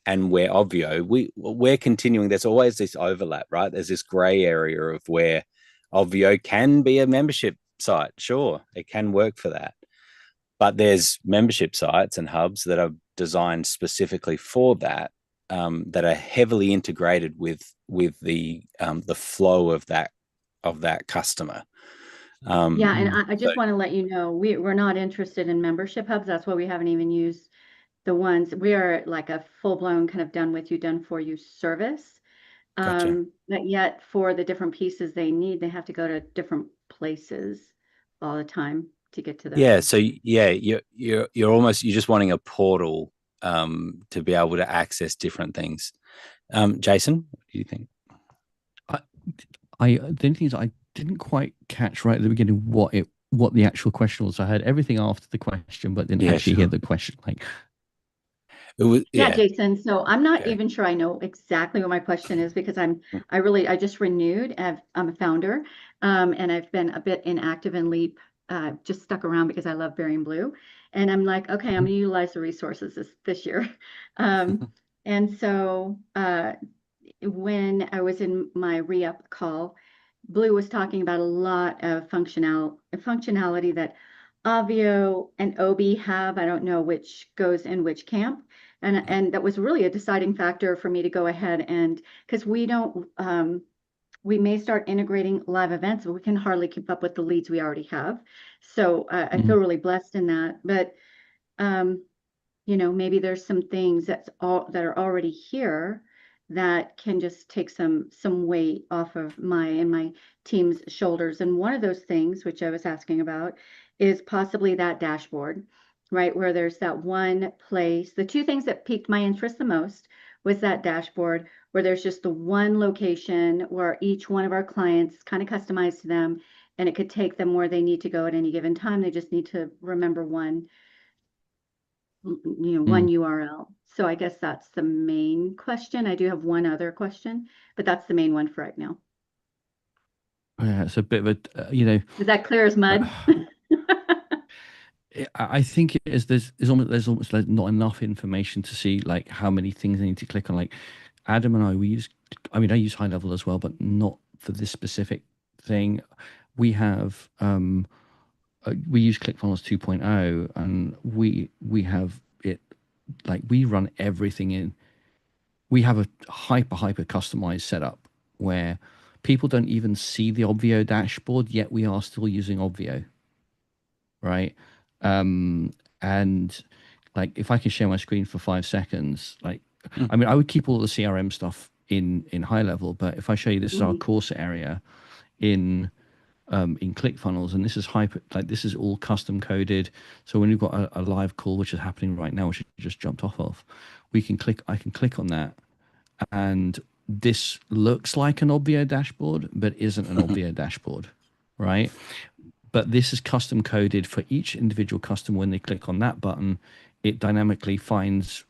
where Obvio, we're continuing. There's always this overlap, right? There's this gray area of where Obvio can be a membership site. Sure, it can work for that. But there's membership sites and hubs that are designed specifically for that, that are heavily integrated with the flow of that customer.
Yeah, and I just want to let you know, we're not interested in membership hubs. That's why we haven't even used the ones. We are like a full-blown kind of done for you service.
Gotcha.
But yet for the different pieces they need, they have to go to different places all the time to get to them.
Yeah. So yeah, you're just wanting a portal to be able to access different things. Jason, what do you think?
The only thing is didn't quite catch right at the beginning what the actual question was. I heard everything after the question, but didn't actually hear the question. Like,
it was,
Yeah,
yeah.
Jason. So I'm not
Okay.
even sure I know exactly what my question is because I just renewed. I'm a founder, and I've been a bit inactive in Leap, just stuck around because I love Berry and Blue. And I'm like, okay, I'm gonna utilize the resources this year. And so when I was in my re-up call, Blue was talking about a lot of functionality that Avio and Obi have. I don't know which goes in which camp. And that was really a deciding factor for me to go ahead and because we don't we may start integrating live events, but we can hardly keep up with the leads we already have. So I feel really blessed in that. But you know, maybe there's some things that are already here that can just take some weight off of my and my team's shoulders. And one of those things, which I was asking about, is possibly that dashboard, right? Where there's that one place. The two things that piqued my interest the most was that dashboard where there's just the one location where each one of our clients kind of customized to them and it could take them where they need to go at any given time. They just need to remember one one URL. So I guess that's the main question. I do have one other question, but that's the main one for right now.
Yeah, it's a bit of a, you know.
Is that clear as mud?
I think it is. There's almost like not enough information to see like how many things I need to click on. Like Adam and I use high level as well, but not for this specific thing. We have we use ClickFunnels 2.0, and we have it like we run everything in. We have a hyper customized setup where people don't even see the Obvio dashboard, yet we are still using Obvio, right? And like if I can share my screen for 5 seconds, like I mean I would keep all the CRM stuff in high level, but if I show you this is our course area in ClickFunnels, and this is this is all custom coded. So when we've got a live call which is happening right now, which I just jumped off of, I can click on that, and this looks like an Obvio dashboard, but isn't an Obvio dashboard, right? But this is custom coded for each individual customer. When they click on that button, it dynamically finds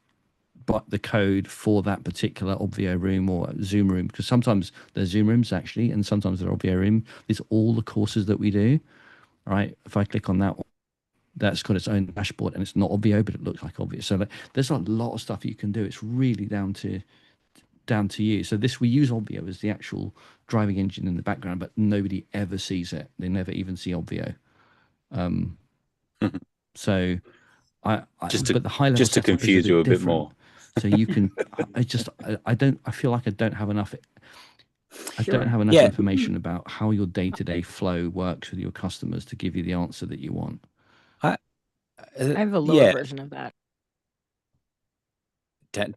the code for that particular Obvio room or Zoom room, because sometimes they're Zoom rooms actually, and sometimes they're Obvio room. It's all the courses that we do, right? If I click on that one, that's got its own dashboard, and it's not Obvio, but it looks like Obvio. So like, there's a lot of stuff you can do. It's really down to you. So we use Obvio as the actual driving engine in the background, but nobody ever sees it. They never even see Obvio. So but the high level
just to confuse you a bit more.
So you can, I feel like I don't have enough. I don't have enough information about how your day-to-day flow works with your customers to give you the answer that you want.
I have a lower version of that.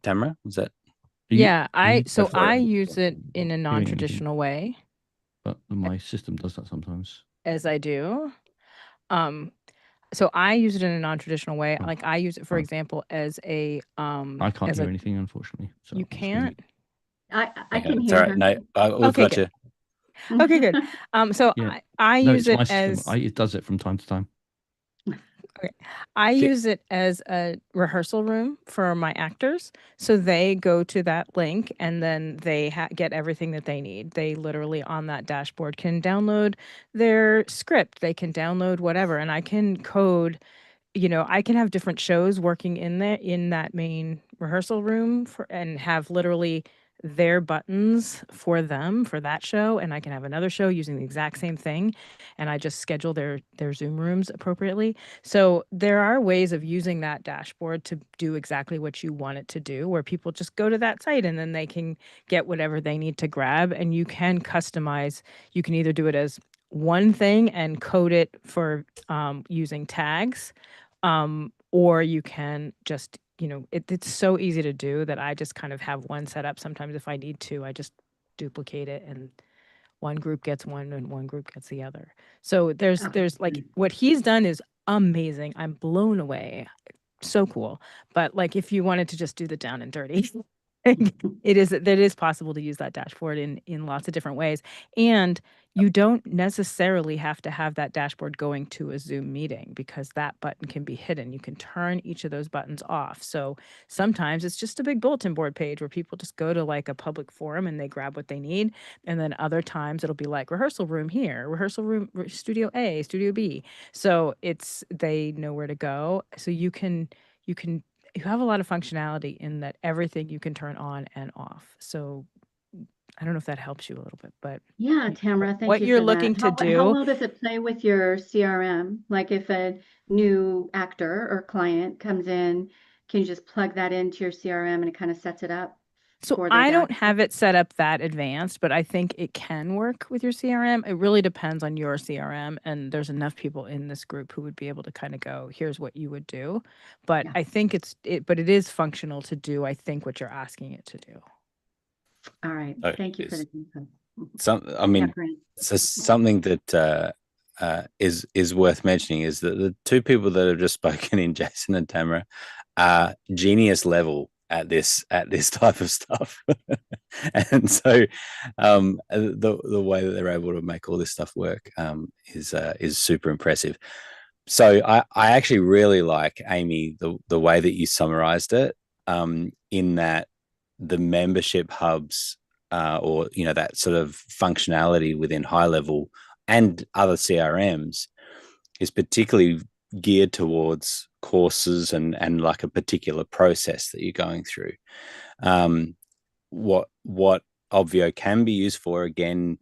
Tamara, was that?
Yeah, I use it in a non-traditional way.
But my system does that sometimes.
As I do. So I use it in a non-traditional way. Like I use it, for example, as a
I can't hear anything, unfortunately. So
you can't?
I can hear her.
No, we've got you.
Okay, good. So
yeah.
I use it as
it does it from time to time.
Okay. I use it as a rehearsal room for my actors. So they go to that link and then they get everything that they need. They literally on that dashboard can download their script. They can download whatever. And I can code, I can have different shows working in that main rehearsal room and have literally their buttons for them for that show, and I can have another show using the exact same thing, and I just schedule their Zoom rooms appropriately. So there are ways of using that dashboard to do exactly what you want it to do, where people just go to that site and then they can get whatever they need to grab, and you can customize. You can either do it as one thing and code it for using tags, or you can just it's so easy to do that I just kind of have one set up. Sometimes if I need to, I just duplicate it and one group gets one and one group gets the other. So there's like what he's done is amazing. I'm blown away. So cool. But like if you wanted to just do the down and dirty, It is possible to use that dashboard in lots of different ways. And you don't necessarily have to have that dashboard going to a Zoom meeting, because that button can be hidden. You can turn each of those buttons off. So sometimes it's just a big bulletin board page where people just go to like a public forum and they grab what they need. And then other times it'll be like rehearsal room here, rehearsal room, studio A, studio B. So they know where to go. So you have a lot of functionality in that everything you can turn on and off. So I don't know if that helps you a little bit, but
Yeah, Tamara, thank
what
you
you're
for
looking
that.
to
How
do.
well does it play with your CRM? Like if a new actor or client comes in, can you just plug that into your CRM and it kind of sets it up
So
for their
I don't
dashboard?
have it set up that advanced, but I think it can work with your CRM. It really depends on your CRM, and there's enough people in this group who would be able to kind of go, here's what you would do. But
Yeah.
I think but it is functional to do, I think, what you're asking it to do.
All right.
Oh,
Thank you for
is
the info.
I mean,
Grant.
so something that is worth mentioning is that the two people that have just spoken in, Jason and Tamara, are genius level at this type of stuff. And so the way that they're able to make all this stuff work is super impressive. So I actually really like, Amy, the way that you summarized it, in that the membership hubs, or that sort of functionality within High Level and other CRMs is particularly geared towards courses and like a particular process that you're going through. What Obvio can be used for, again,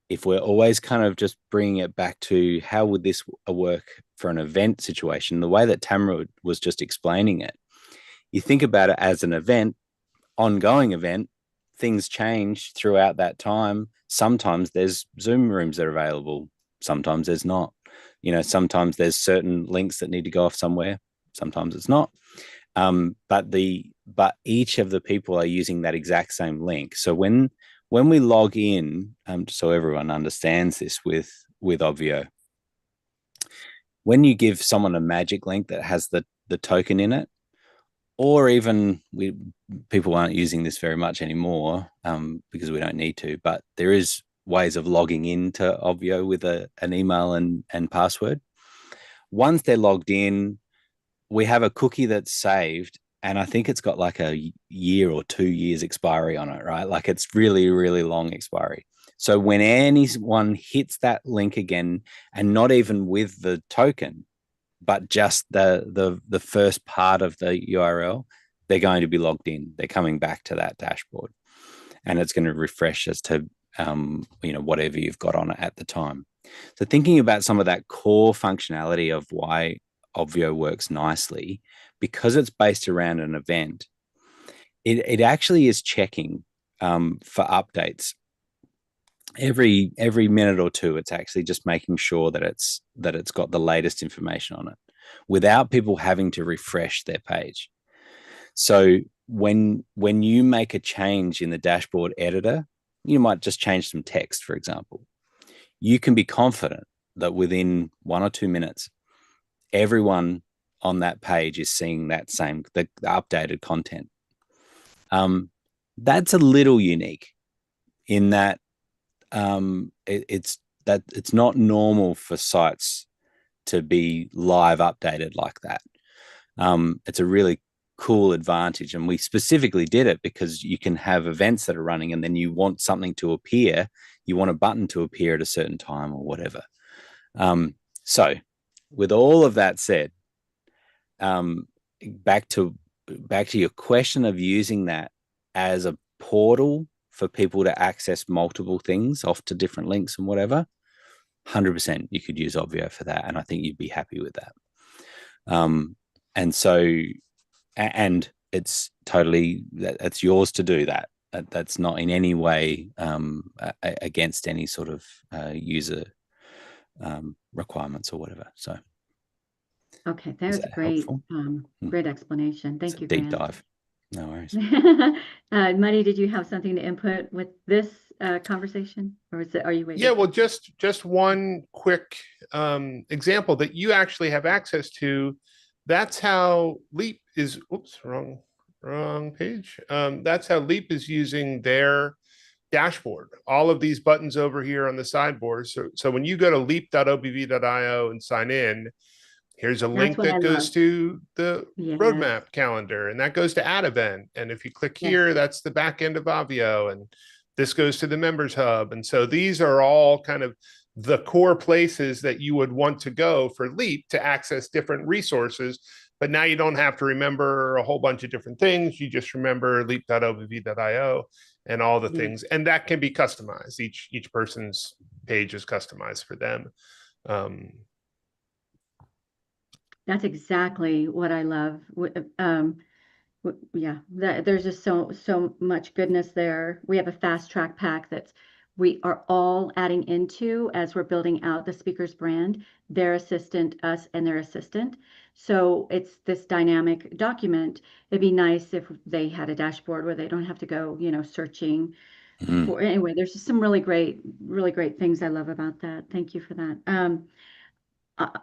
if we're always kind of just bringing it back to how would this work for an event situation, the way that Tamara was just explaining it, you think about it as an event, ongoing event, things change throughout that time. Sometimes there's Zoom rooms that are available. Sometimes there's not. Sometimes there's certain links that need to go off somewhere. Sometimes it's not. But each of the people are using that exact same link. So when we log in, so everyone understands this with Obvio, when you give someone a magic link that has the token in it, or even people aren't using this very much anymore, because we don't need to, but there is ways of logging into Obvio with an email and password. Once they're logged in, we have a cookie that's saved, and I think it's got like a year or 2 years expiry on it, right? Like it's really, really long expiry. So when anyone hits that link again, and not even with the token, but just the first part of the URL, they're going to be logged in. They're coming back to that dashboard, and it's going to refresh as to whatever you've got on it at the time. So thinking about some of that core functionality of why Obvio works nicely, because it's based around an event, it actually is checking for updates every minute or two. It's actually just making sure that it's got the latest information on it without people having to refresh their page. So when you make a change in the dashboard editor, you might just change some text, for example. You can be confident that within 1 or 2 minutes, everyone on that page is seeing that same the updated content. That's a little unique in that it's not normal for sites to be live updated like that. It's a really cool advantage, and we specifically did it because you can have events that are running, and then you want something to appear, you want a button to appear at a certain time or whatever. So with all of that said, back to your question of using that as a portal for people to access multiple things off to different links and whatever, 100% you could use Obvio for that, and I think you'd be happy with that. And so, and it's totally, that's yours to do that. That's not in any way against any sort of user requirements or whatever. So
Okay, that was a great, great explanation. Thank you,
deep
Grant.
dive. No worries.
Muddy, did you have something to input with this conversation, or are you waiting?
Yeah, well, just one quick example that you actually have access to. That's how Leap is. Oops, wrong wrong page. That's how Leap is using their dashboard. All of these buttons over here on the sideboard. So when you go to leap.obv.io and sign in, here's a link
what I
that goes
love.
to the
Yes.
roadmap calendar, and that goes to add event. And if you click here, that's the back end of Obvio, and this goes to the members hub. And so these are all kind of the core places that you would want to go for Leap to access different resources. But now you don't have to remember a whole bunch of different things. You just remember leap.obv.io and all the things. And that can be customized. Each person's page is customized for them.
That's exactly what I love. Yeah, there's just so much goodness there. We have a fast track pack that we are all adding into as we're building out the speaker's brand, their assistant, us, and their assistant. So it's this dynamic document. It'd be nice if they had a dashboard where they don't have to go, searching for. Anyway, there's just some really great things I love about that. Thank you for that.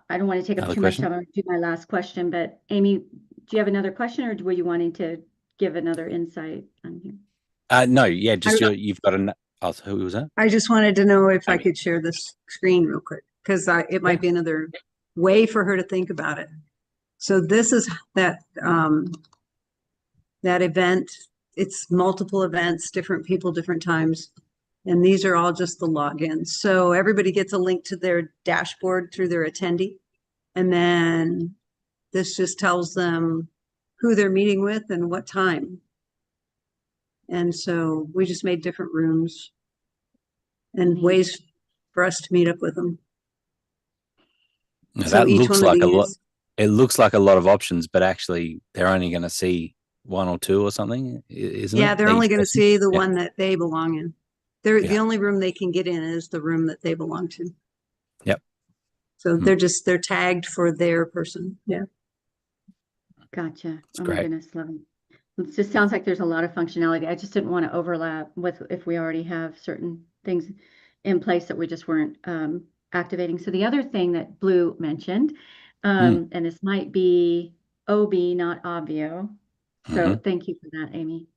I don't want to take up too much time. I'll do my last question, but Amy, do you have another question, or were you wanting to give another insight on here?
No, yeah, just you've got a. Oh, who was that?
I just wanted to know if I could share this screen real quick, because it might be another way for her to think about it. So this is that event. It's multiple events, different people, different times. And these are all just the logins. So everybody gets a link to their dashboard through their attendee. And then this just tells them who they're meeting with and what time. And so we just made different rooms and ways for us to meet up with them.
Now, so that looks like a lot. It looks like a lot of options, but actually they're only going to see one or two or something, isn't it?
Yeah, they're only going to see the one that they belong in. The only room they can get in is the room that they belong to.
Yep.
So they're tagged for their person. Yeah.
Gotcha. Oh my goodness, love it. It just sounds like there's a lot of functionality. I just didn't want to overlap with if we already have certain things in place that we just weren't activating. So the other thing that Blue mentioned, and this might be OB, not Obvio. So thank you for that, Amy.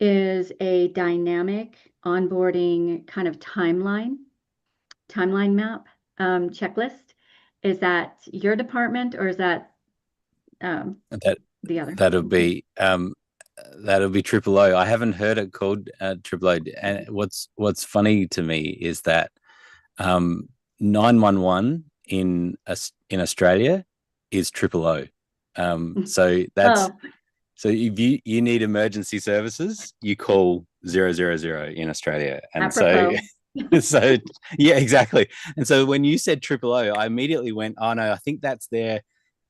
Is a dynamic onboarding kind of timeline map checklist. Is that your department, or is that the other?
That'll be Triple O. I haven't heard it called Triple O. And what's funny to me is that 911 in Australia is Triple O. So that's so if you need emergency services, you call 000 in Australia. And so yeah, exactly. And so when you said Triple O, I immediately went, oh no, I think that's their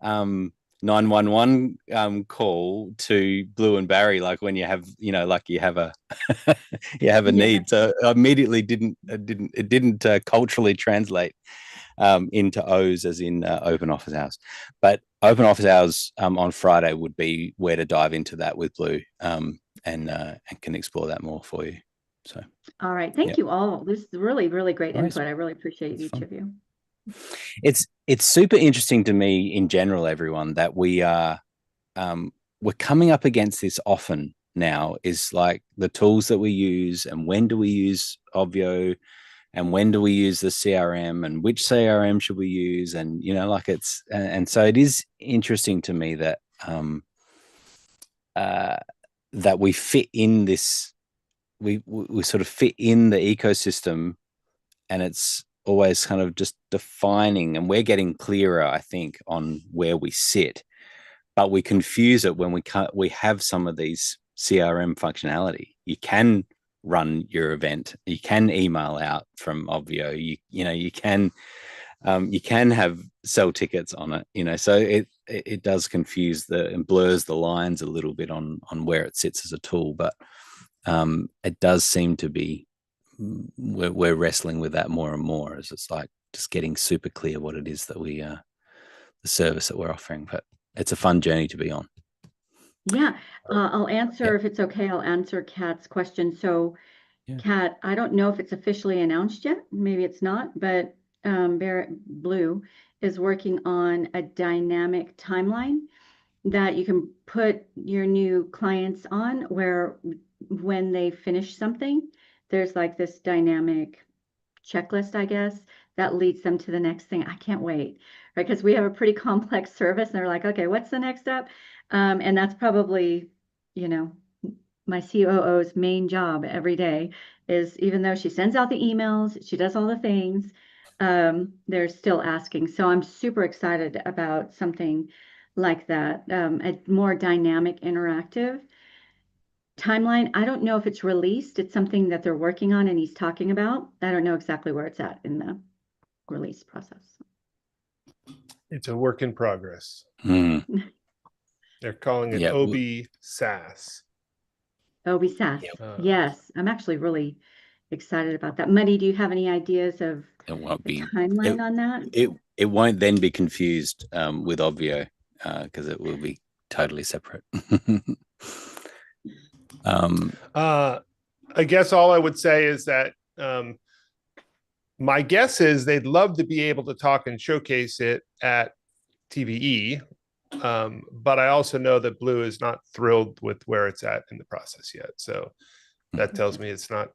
911 call to Blue and Barry, like when you have, like you have a need. So I immediately didn't culturally translate into O's as in open office hours. But open office hours on Friday would be where to dive into that with Blue and can explore that more for you. So
all right, thank you all. This is really great input. I really appreciate each of you.
It's super interesting to me in general, everyone, that we are we're coming up against this often now, is like the tools that we use and when do we use Obvio and when do we use the CRM and which CRM should we use, and like it's and so it is interesting to me that that we fit in this, we sort of fit in the ecosystem, and it's always kind of just defining, and we're getting clearer, I think, on where we sit, but we confuse it when we have some of these CRM functionality. You can run your event, you can email out from Obvio, you can have sell tickets on it, so it does confuse and blurs the lines a little bit on where it sits as a tool, but it does seem to be we're wrestling with that more and more, as it's like just getting super clear what it is that we the service that we're offering. But it's a fun journey to be on.
I'll answer if it's okay. I'll answer Kat's question. So Kat, I don't know if it's officially announced yet, maybe it's not, but Blue is working on a dynamic timeline that you can put your new clients on, where when they finish something, there's like this dynamic checklist, I guess, that leads them to the next thing. I can't wait, right? Because we have a pretty complex service, and they're like, okay, what's the next step? And that's probably, you know, my COO's main job every day is, even though she sends out the emails, she does all the things, they're still asking. So I'm super excited about something like that, a more dynamic, interactive timeline. I don't know if it's released. It's something that they're working on and he's talking about. I don't know exactly where it's at in the release process.
It's a work in progress.
Mm.
They're calling it
Yeah.
OB SaaS.
OB SaaS.
Yeah.
Yes, I'm actually really excited about that. Muddy, do you have any ideas of
It won't
the
be
timeline on that?
It won't then be confused with Obvio because it will be totally separate.
I guess all I would say is that my guess is they'd love to be able to talk and showcase it at TVE. But I also know that Blue is not thrilled with where it's at in the process yet. So that tells me it's not,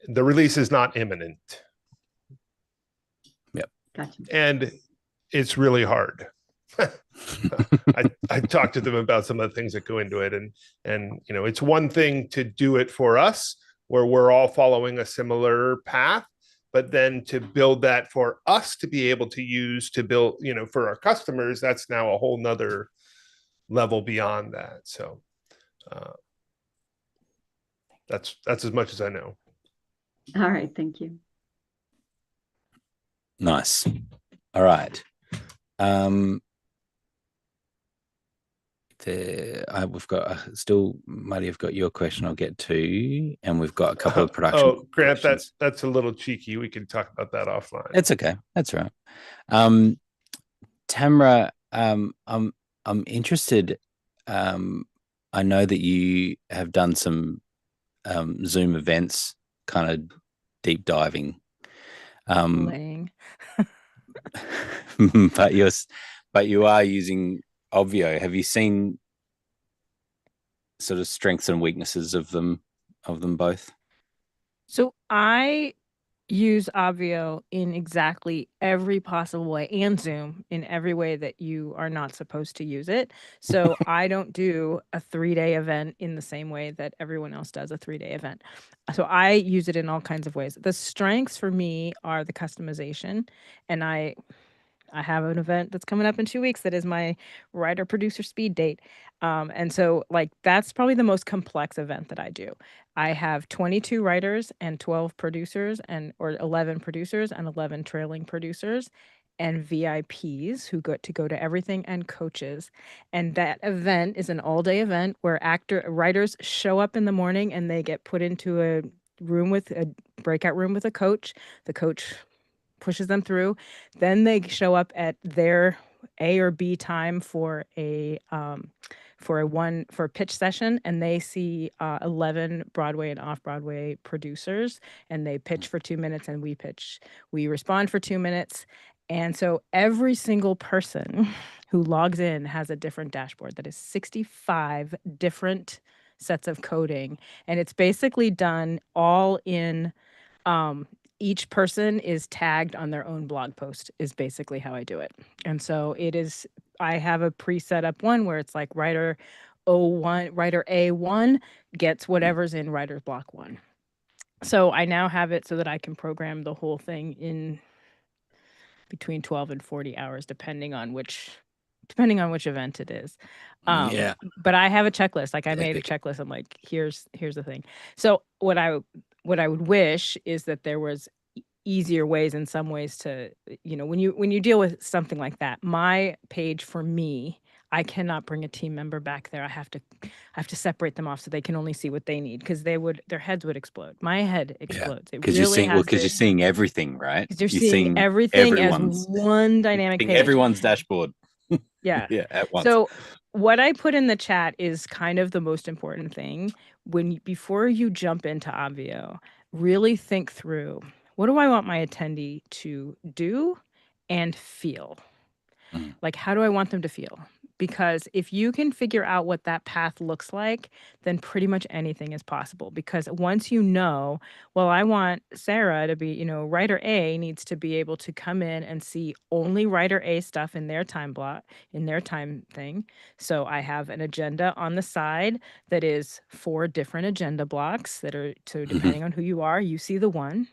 the release is not imminent.
Yep.
Gotcha.
And it's really hard. I talked to them about some of the things that go into it, and you know, it's one thing to do it for us where we're all following a similar path, but then to build that for us to be able to use to build, you know, for our customers, that's now a whole nother level beyond that. So that's as much as I know.
All right, thank you.
Nice. All right. We've got still, Muddy, I've got your question I'll get to, and we've got a couple of production.
Oh, Grant, that's a little cheeky. We can talk about that offline.
It's okay. That's right. Tamara, I'm interested. I know that you have done some Zoom events, kind of deep diving. But you are using Obvio. Have you seen sort of strengths and weaknesses of them both?
So I use Obvio in exactly every possible way, and Zoom in every way that you are not supposed to use it. So I don't do a 3-day event in the same way that everyone else does a 3-day event. So I use it in all kinds of ways. The strengths for me are the customization, and I have an event that's coming up in 2 weeks that is my writer producer speed date. And so like that's probably the most complex event that I do. I have 22 writers and 12 producers or 11 producers and 11 trailing producers and VIPs who go to everything, and coaches. And that event is an all-day event where writers show up in the morning and they get put into a breakout room with a coach. The coach pushes them through. Then they show up at their A or B time for a pitch session, and they see 11 Broadway and off-Broadway producers, and they pitch for 2 minutes, and we respond for 2 minutes. And so every single person who logs in has a different dashboard that is 65 different sets of coding, and it's basically done all in each person is tagged on their own blog post is basically how I do it. And so I have a pre-set up one where it's like writer A1 gets whatever's in writer's block 1. So I now have it so that I can program the whole thing in between 12 and 40 hours, depending on which event it is.
Yeah.
But I have a checklist. Like I made a checklist. I'm like, here's the thing. So what I would wish is that there was easier ways in some ways to, you know, when you deal with something like that. My page for me, I cannot bring a team member back there. I have to separate them off so they can only see what they need, because their heads would explode. My head explodes.
Because you're seeing everything, right?
You're seeing everything as one dynamic page.
Everyone's dashboard.
Yeah.
Yeah, at once.
So what I put in the chat is kind of the most important thing. Before you jump into Obvio, really think through, what do I want my attendee to do and feel? Like, how do I want them to feel? because if you can figure out what that path looks like, then pretty much anything is possible. Because once you know, well, I want Sarah to be, writer A needs to be able to come in and see only writer A stuff in their time block, in their time thing. So I have an agenda on the side that is 4 different agenda blocks that are, so depending on who you are, you see the one.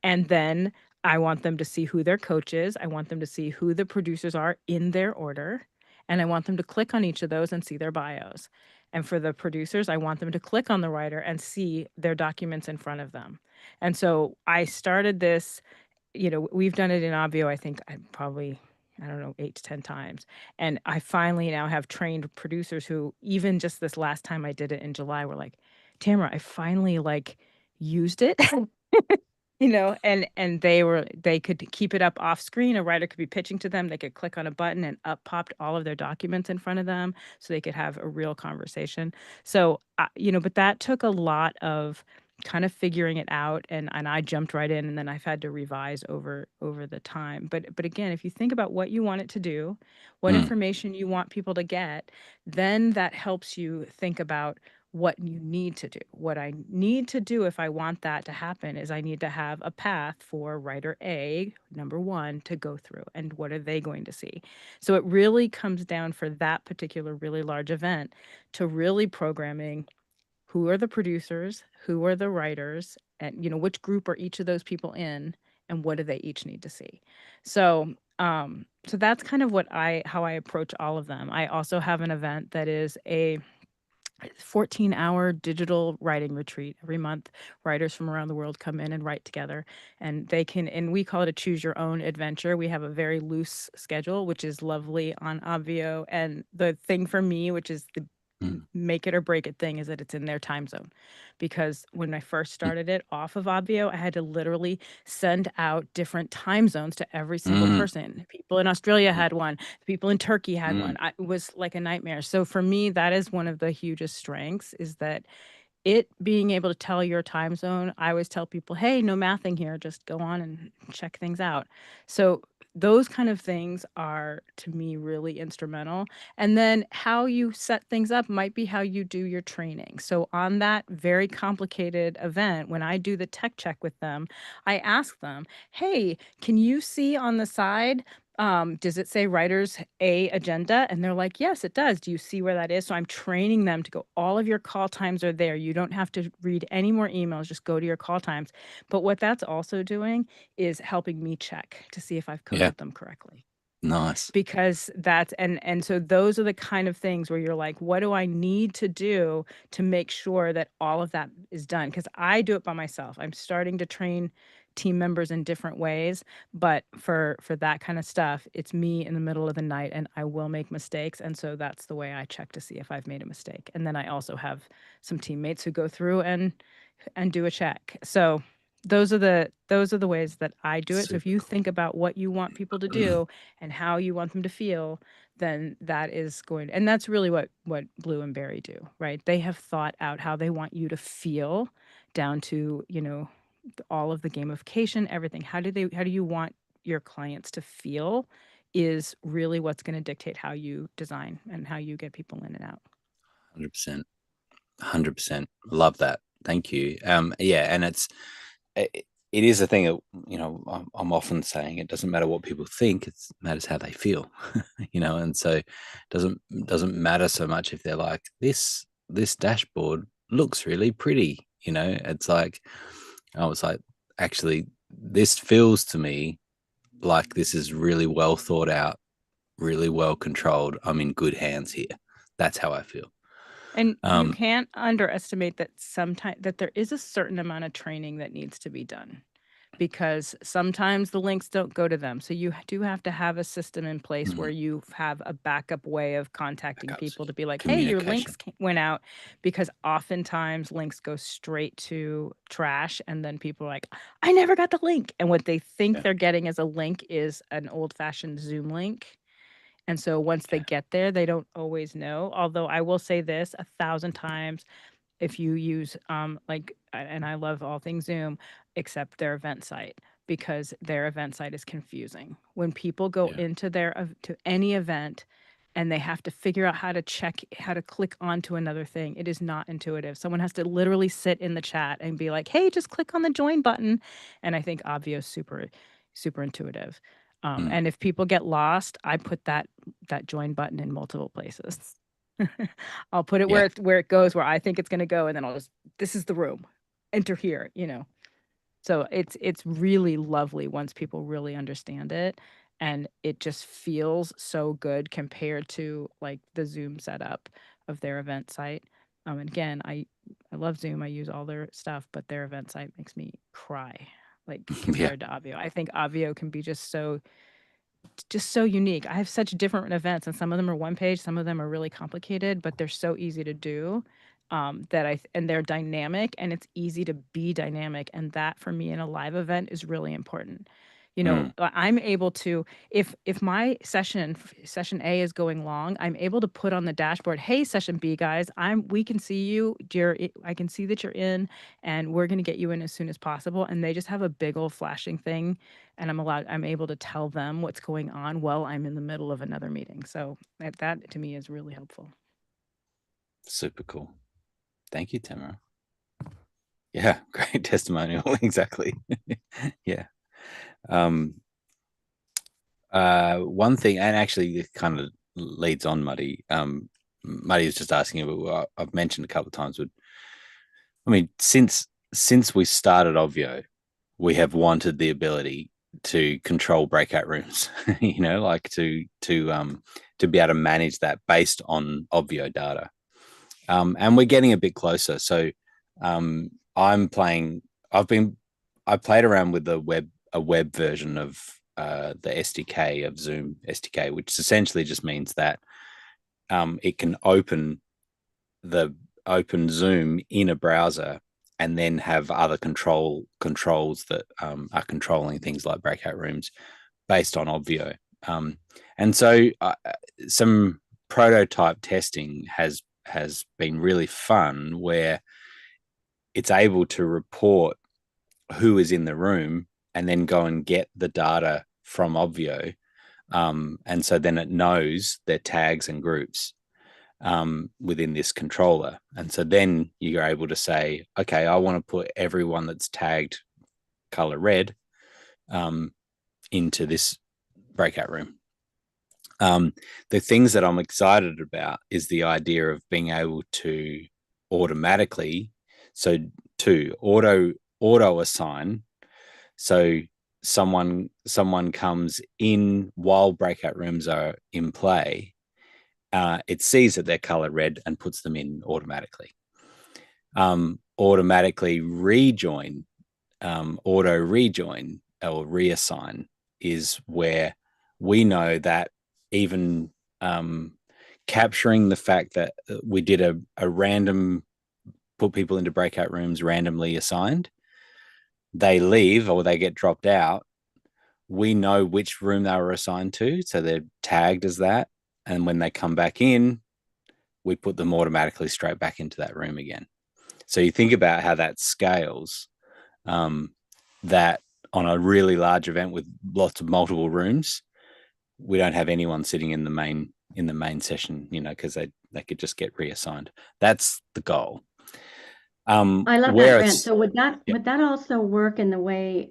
And then I want them to see who their coach is. I want them to see who the producers are in their order. And I want them to click on each of those and see their bios. And for the producers, I want them to click on the writer and see their documents in front of them. And so I started this, we've done it in Obvio, I think I don't know, 8 to 10 times. And I finally now have trained producers who, even just this last time I did it in July, were like, Tamara, I finally used it. And they could keep it up off screen. A writer could be pitching to them. They could click on a button and up popped all of their documents in front of them so they could have a real conversation. So, but that took a lot of kind of figuring it out, and I jumped right in, and then I've had to revise over the time. But again, if you think about what you want it to do, what information you want people to get, then that helps you think about what you need to do. What I need to do if I want that to happen is I need to have a path for writer A, number 1, to go through. And what are they going to see? So it really comes down for that particular really large event to really programming who are the producers, who are the writers, and which group are each of those people in, and what do they each need to see. So so that's kind of how I approach all of them. I also have an event that is a 14-hour digital writing retreat every month. Writers from around the world come in and write together, and we call it a choose your own adventure. We have a very loose schedule, which is lovely on Obvio. And the thing for me, which is the make it or break it thing, is that it's in their time zone. Because when I first started it off of Obvio, I had to literally send out different time zones to every single person. People in Australia had one, people in Turkey had one. It was like a nightmare. So for me, that is one of the hugest strengths, is that it being able to tell your time zone. I always tell people, hey, no mathing here, just go on and check things out. So those kind of things are, to me, really instrumental. And then how you set things up might be how you do your training. So on that very complicated event, when I do the tech check with them, I ask them, hey, can you see on the side, does it say writers A agenda? And they're like, yes, it does. Do you see where that is? So I'm training them to go, all of your call times are there. You don't have to read any more emails, just go to your call times. But what that's also doing is helping me check to see if I've coded them correctly.
Nice.
Because that's, and so those are the kind of things where you're like, what do I need to do to make sure that all of that is done? Because I do it by myself. I'm starting to train team members in different ways, but for that kind of stuff, it's me in the middle of the night, and I will make mistakes. And so that's the way I check to see if I've made a mistake. And then I also have some teammates who go through and do a check. So those are the ways that I do it. So if you think about what you want people to do and how you want them to feel, then that is going, and that's really what Blue and Barry do, right? They have thought out how they want you to feel, down to, all of the gamification, everything. How do you want your clients to feel is really what's going to dictate how you design and how you get people in and out.
100%. 100%. Love that. Thank you. Yeah, and it is a thing that, I'm often saying, it doesn't matter what people think, it matters how they feel. And so it doesn't matter so much if they're like, this dashboard looks really pretty. It's like, I was like, actually, this feels to me like this is really well thought out, really well controlled. I'm in good hands here. That's how I feel.
And you can't underestimate that sometimes that there is a certain amount of training that needs to be done, because sometimes the links don't go to them. So you do have to have a system in place where you have a backup way of contacting people to be like, hey, your links went out, because oftentimes links go straight to trash, and then people are like, I never got the link. And what they think they're getting as a link is an old-fashioned Zoom link. And so once they get there, they don't always know. Although I will say this 1,000 times, if you use and I love all things Zoom except their event site, because their event site is confusing. When people go into to any event, and they have to figure out how to click onto another thing. It is not intuitive. Someone has to literally sit in the chat and be like, hey, just click on the join button. And I think Obvio is super, super intuitive. And if people get lost, I put that join button in multiple places. I'll put it where it goes, where I think it's going to go. And then this is the room, enter here, So it's really lovely once people really understand it. And it just feels so good compared to like the Zoom setup of their event site. And again, I love Zoom. I use all their stuff, but their event site makes me cry, like compared to Obvio. I think Obvio can be just so unique. I have such different events, and some of them are one page, some of them are really complicated, but they're so easy to do. And they're dynamic, and it's easy to be dynamic. And that for me in a live event is really important. I'm able to, if my session A is going long, I'm able to put on the dashboard, hey, session B guys, we can see you, I can see that you're in, and we're going to get you in as soon as possible. And they just have a big old flashing thing, and I'm able to tell them what's going on while I'm in the middle of another meeting. So that to me is really helpful.
Super cool. Thank you, Tamara. Yeah, great testimonial. Exactly. Yeah. One thing, and actually it kind of leads on, Muddy. Muddy was just asking about, I've mentioned a couple of times, since we started Obvio, we have wanted the ability to control breakout rooms, like to be able to manage that based on Obvio data. And we're getting a bit closer. So I played around with a web version of the SDK of Zoom SDK, which essentially just means that it can open Zoom in a browser and then have other controls that are controlling things like breakout rooms based on Obvio. And so some prototype testing has been really fun, where it's able to report who is in the room and then go and get the data from Obvio. And so then it knows their tags and groups within this controller. And so then you're able to say, okay, I want to put everyone that's tagged color red into this breakout room. The things that I'm excited about is the idea of being able to automatically, to auto assign. So someone comes in while breakout rooms are in play, it sees that they're color red and puts them in automatically. Automatically rejoin, auto rejoin or reassign is where we know that even capturing the fact that we did a random, put people into breakout rooms randomly assigned, they leave or they get dropped out, we know which room they were assigned to, so they're tagged as that. And when they come back in, we put them automatically straight back into that room again. So you think about how that scales, that on a really large event with lots of multiple rooms, we don't have anyone sitting in the main session, because they could just get reassigned. That's the goal.
I love that, Grant. So would that also work in the way,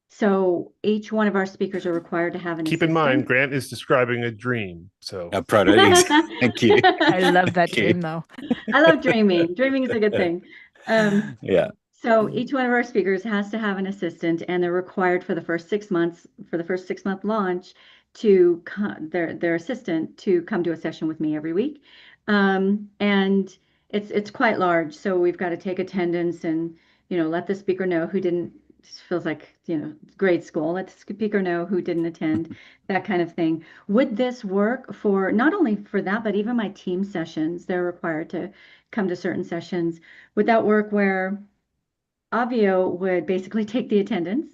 so each one of our speakers are required to have an
Keep
assistant?
in mind, Grant is describing a dream. So
a prototype. Thank you.
I love that dream, though.
I love dreaming. Dreaming is a good thing.
Yeah.
So each one of our speakers has to have an assistant, and they're required for the first 6 months, for the first 6-month launch, to their assistant to come to a session with me every week. And it's quite large, so we've got to take attendance and let the speaker know who didn't. Feels like grade school. Let the speaker know who didn't attend, that kind of thing. Would this work for not only for that, but even my team sessions? They're required to come to certain sessions. Would that work where Obvio would basically take the attendance,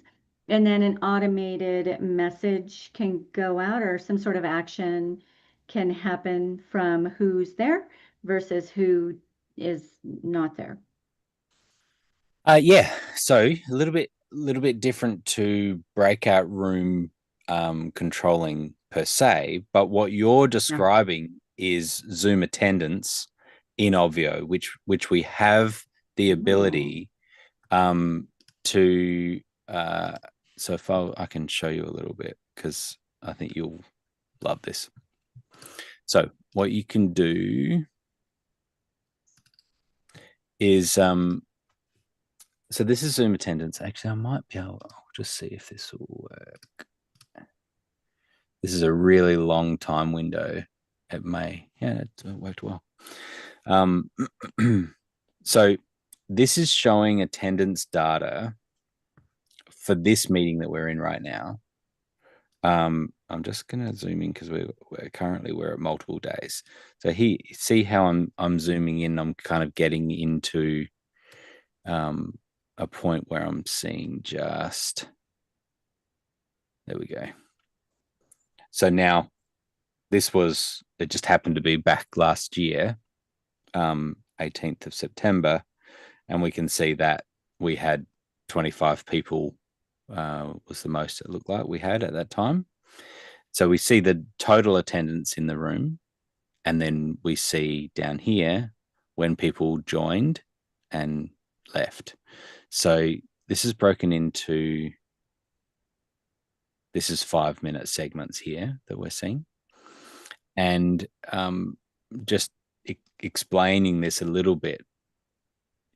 and then an automated message can go out, or some sort of action can happen from who's there versus who is not there?
Yeah. So a little bit different to breakout room controlling. per se, but what you're describing is Zoom attendance in Obvio, which we have the ability to so if I can show you a little bit, because I think you'll love this. So what you can do is so this is Zoom attendance. Actually, I might be able, I'll just see if this will work. This is a really long time window. It may, yeah, it worked well. So this is showing attendance data for this meeting that we're in right now. I'm just gonna zoom in because we're currently at multiple days. So here, see how I'm zooming in. I'm kind of getting into a point where I'm seeing just, there we go. So now it just happened to be back last year, 18th of September, and we can see that we had 25 people was the most it looked like we had at that time. So we see the total attendance in the room, and then we see down here when people joined and left. So this is broken into, this is 5-minute segments here that we're seeing. And just explaining this a little bit,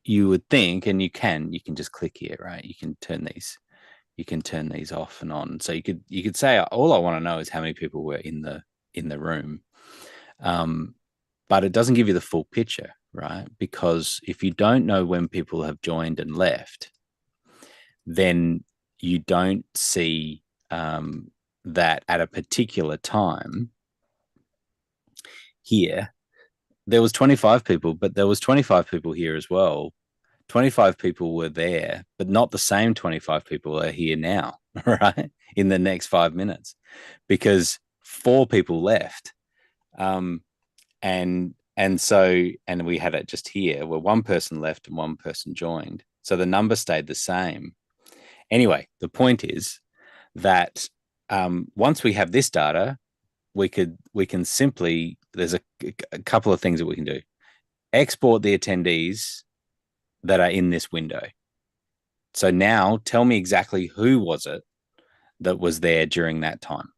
you would think, and you can just click here, right? You can turn these off and on. So you could say, all I want to know is how many people were in the room. But it doesn't give you the full picture, right? Because if you don't know when people have joined and left, then you don't see that at a particular time here, there was 25 people, but there was 25 people here as well. 25 people were there, but not the same 25 people are here now, right? In the next 5 minutes, because 4 people left. And we had it just here where 1 person left and 1 person joined. So the number stayed the same. Anyway, the point is that once we have this data, we can simply, there's a couple of things that we can do. Export the attendees that are in this window. So now tell me exactly who was it that was there during that time.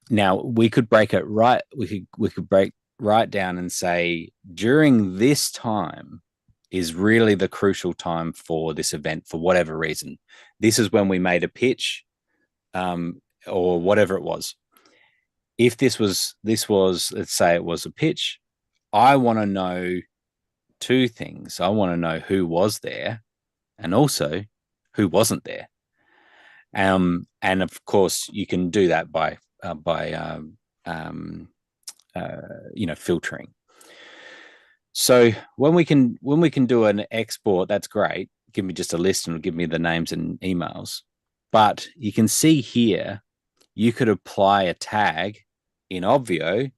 Now we could break it right. We could break right down and say during this time is really the crucial time for this event for whatever reason. This is when we made a pitch, or whatever it was. If this was, let's say it was a pitch, I want to know 2 things. I want to know who was there and also who wasn't there. And of course you can do that by filtering. So when we can do an export, that's great. Give me just a list and it'll give me the names and emails. But you can see here, you could apply a tag in Obvio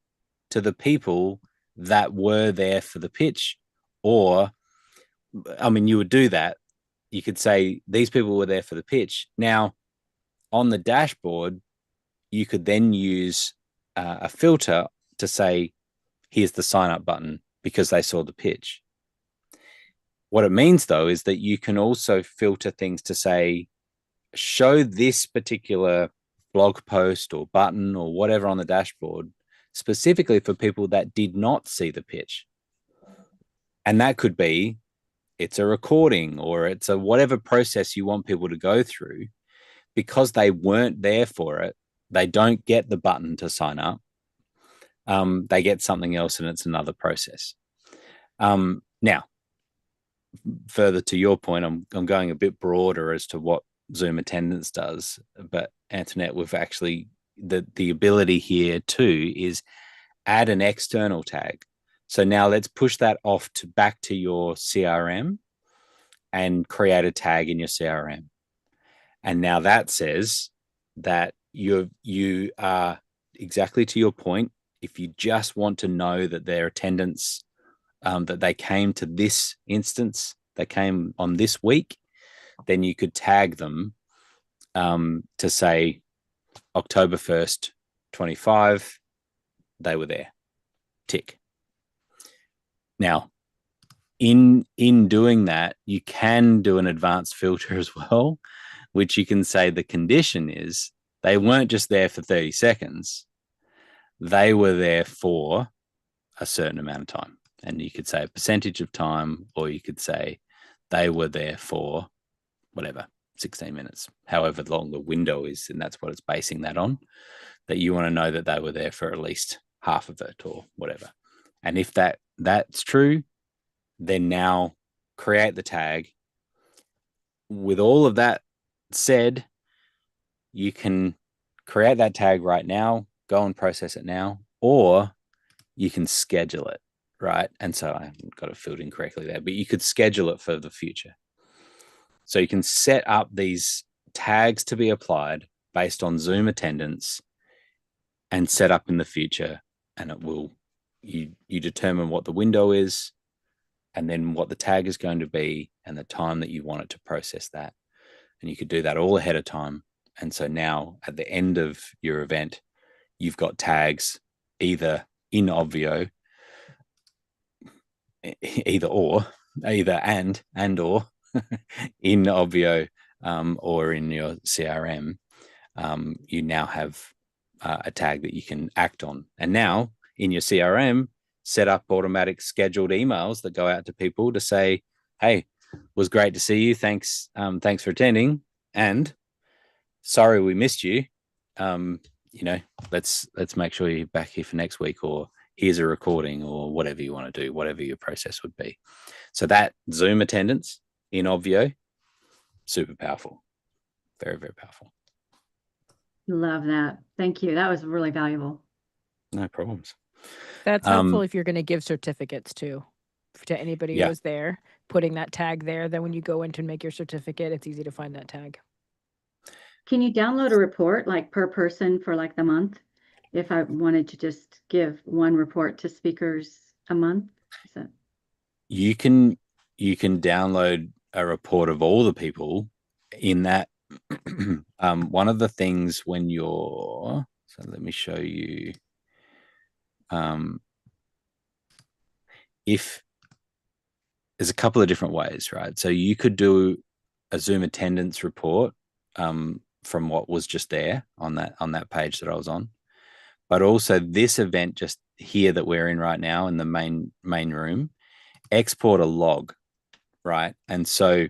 to the people that were there for the pitch. Or, I mean, you would do that. You could say these people were there for the pitch. Now, on the dashboard, you could then use a filter to say, here's the sign up button because they saw the pitch. What it means, though, is that you can also filter things to say, show this particular blog post or button or whatever on the dashboard specifically for people that did not see the pitch. And that could be, it's a recording or it's a whatever process you want people to go through. Because they weren't there for it, they don't get the button to sign up. They get something else and it's another process. Now, further to your point, I'm going a bit broader as to what Zoom attendance does, but Antoinette, we've actually, the ability here too is add an external tag. So now let's push that off to back to your CRM and create a tag in your CRM. And now that says that you are, exactly to your point, if you just want to know that their attendance, that they came to this instance, they came on this week, then you could tag them to say, October 1st, 25, they were there. Tick. Now, in doing that, you can do an advanced filter as well, which you can say the condition is they weren't just there for 30 seconds. They were there for a certain amount of time. And you could say a percentage of time, or you could say they were there for whatever, 16 minutes, however long the window is. And that's what it's basing that on, that you want to know that they were there for at least half of it or whatever. And if that's true, then now create the tag. With all of that said, you can create that tag right now, go and process it now, or you can schedule it, right? And so I got it filled in correctly there, but you could schedule it for the future. So you can set up these tags to be applied based on Zoom attendance and set up in the future, and it will, you determine what the window is, and then what the tag is going to be and the time that you want it to process that. And you could do that all ahead of time. And so now at the end of your event, you've got tags either in Obvio, either or in Obvio or in your CRM. You now have a tag that you can act on. And now in your CRM, set up automatic scheduled emails that go out to people to say, hey, was great to see you. Thanks for attending. And sorry we missed you. Let's make sure you're back here for next week, or here's a recording, or whatever you want to do, whatever your process would be. So that Zoom attendance in Obvio, super powerful. Very, very powerful.
Love that. Thank you. That was really valuable.
No problems.
That's helpful if you're going to give certificates too to anybody who was there, putting that tag there. Then when you go in to make your certificate, it's easy to find that tag.
Can you download a report like per person for like the month? If I wanted to just give one report to speakers a month?
You can download a report of all the people in that. One of the things when you're, so let me show you. If there's a couple of different ways, right? So you could do a Zoom attendance report from what was just there on that page that I was on, but also this event just here that we're in right now in the main room, export a log, right? And so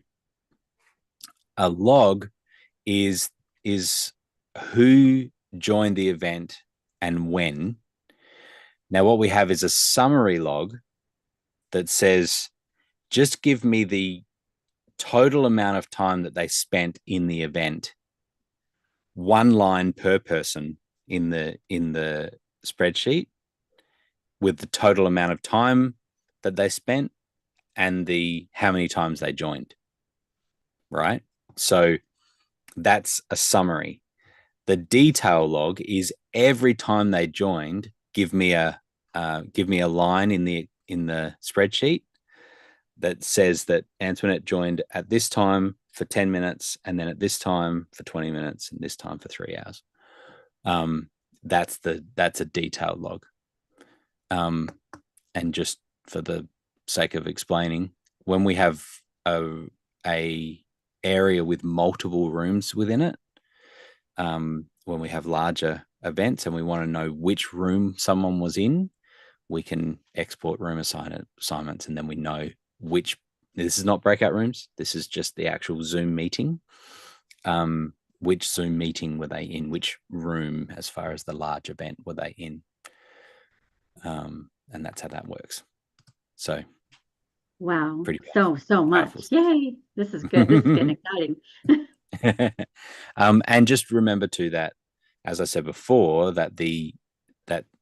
a log is who joined the event and when. Now what we have is a summary log that says, just give me the total amount of time that they spent in the event, one line per person in the spreadsheet, with the total amount of time that they spent and the how many times they joined, right? So that's a summary. The detail log is every time they joined, give me a line in the spreadsheet that says that Antoinette joined at this time for 10 minutes, and then at this time for 20 minutes, and this time for 3 hours. That's a detailed log. And just for the sake of explaining, when we have a area with multiple rooms within it, when we have larger events and we want to know which room someone was in, we can export room assignments, and then we know which. This is not breakout rooms. This is just the actual Zoom meeting. Which Zoom meeting were they in? Which room, as far as the large event, were they in? And that's how that works. So,
wow,
so
much. Yay! This is good. This is getting exciting.
And just remember too that, as I said before, that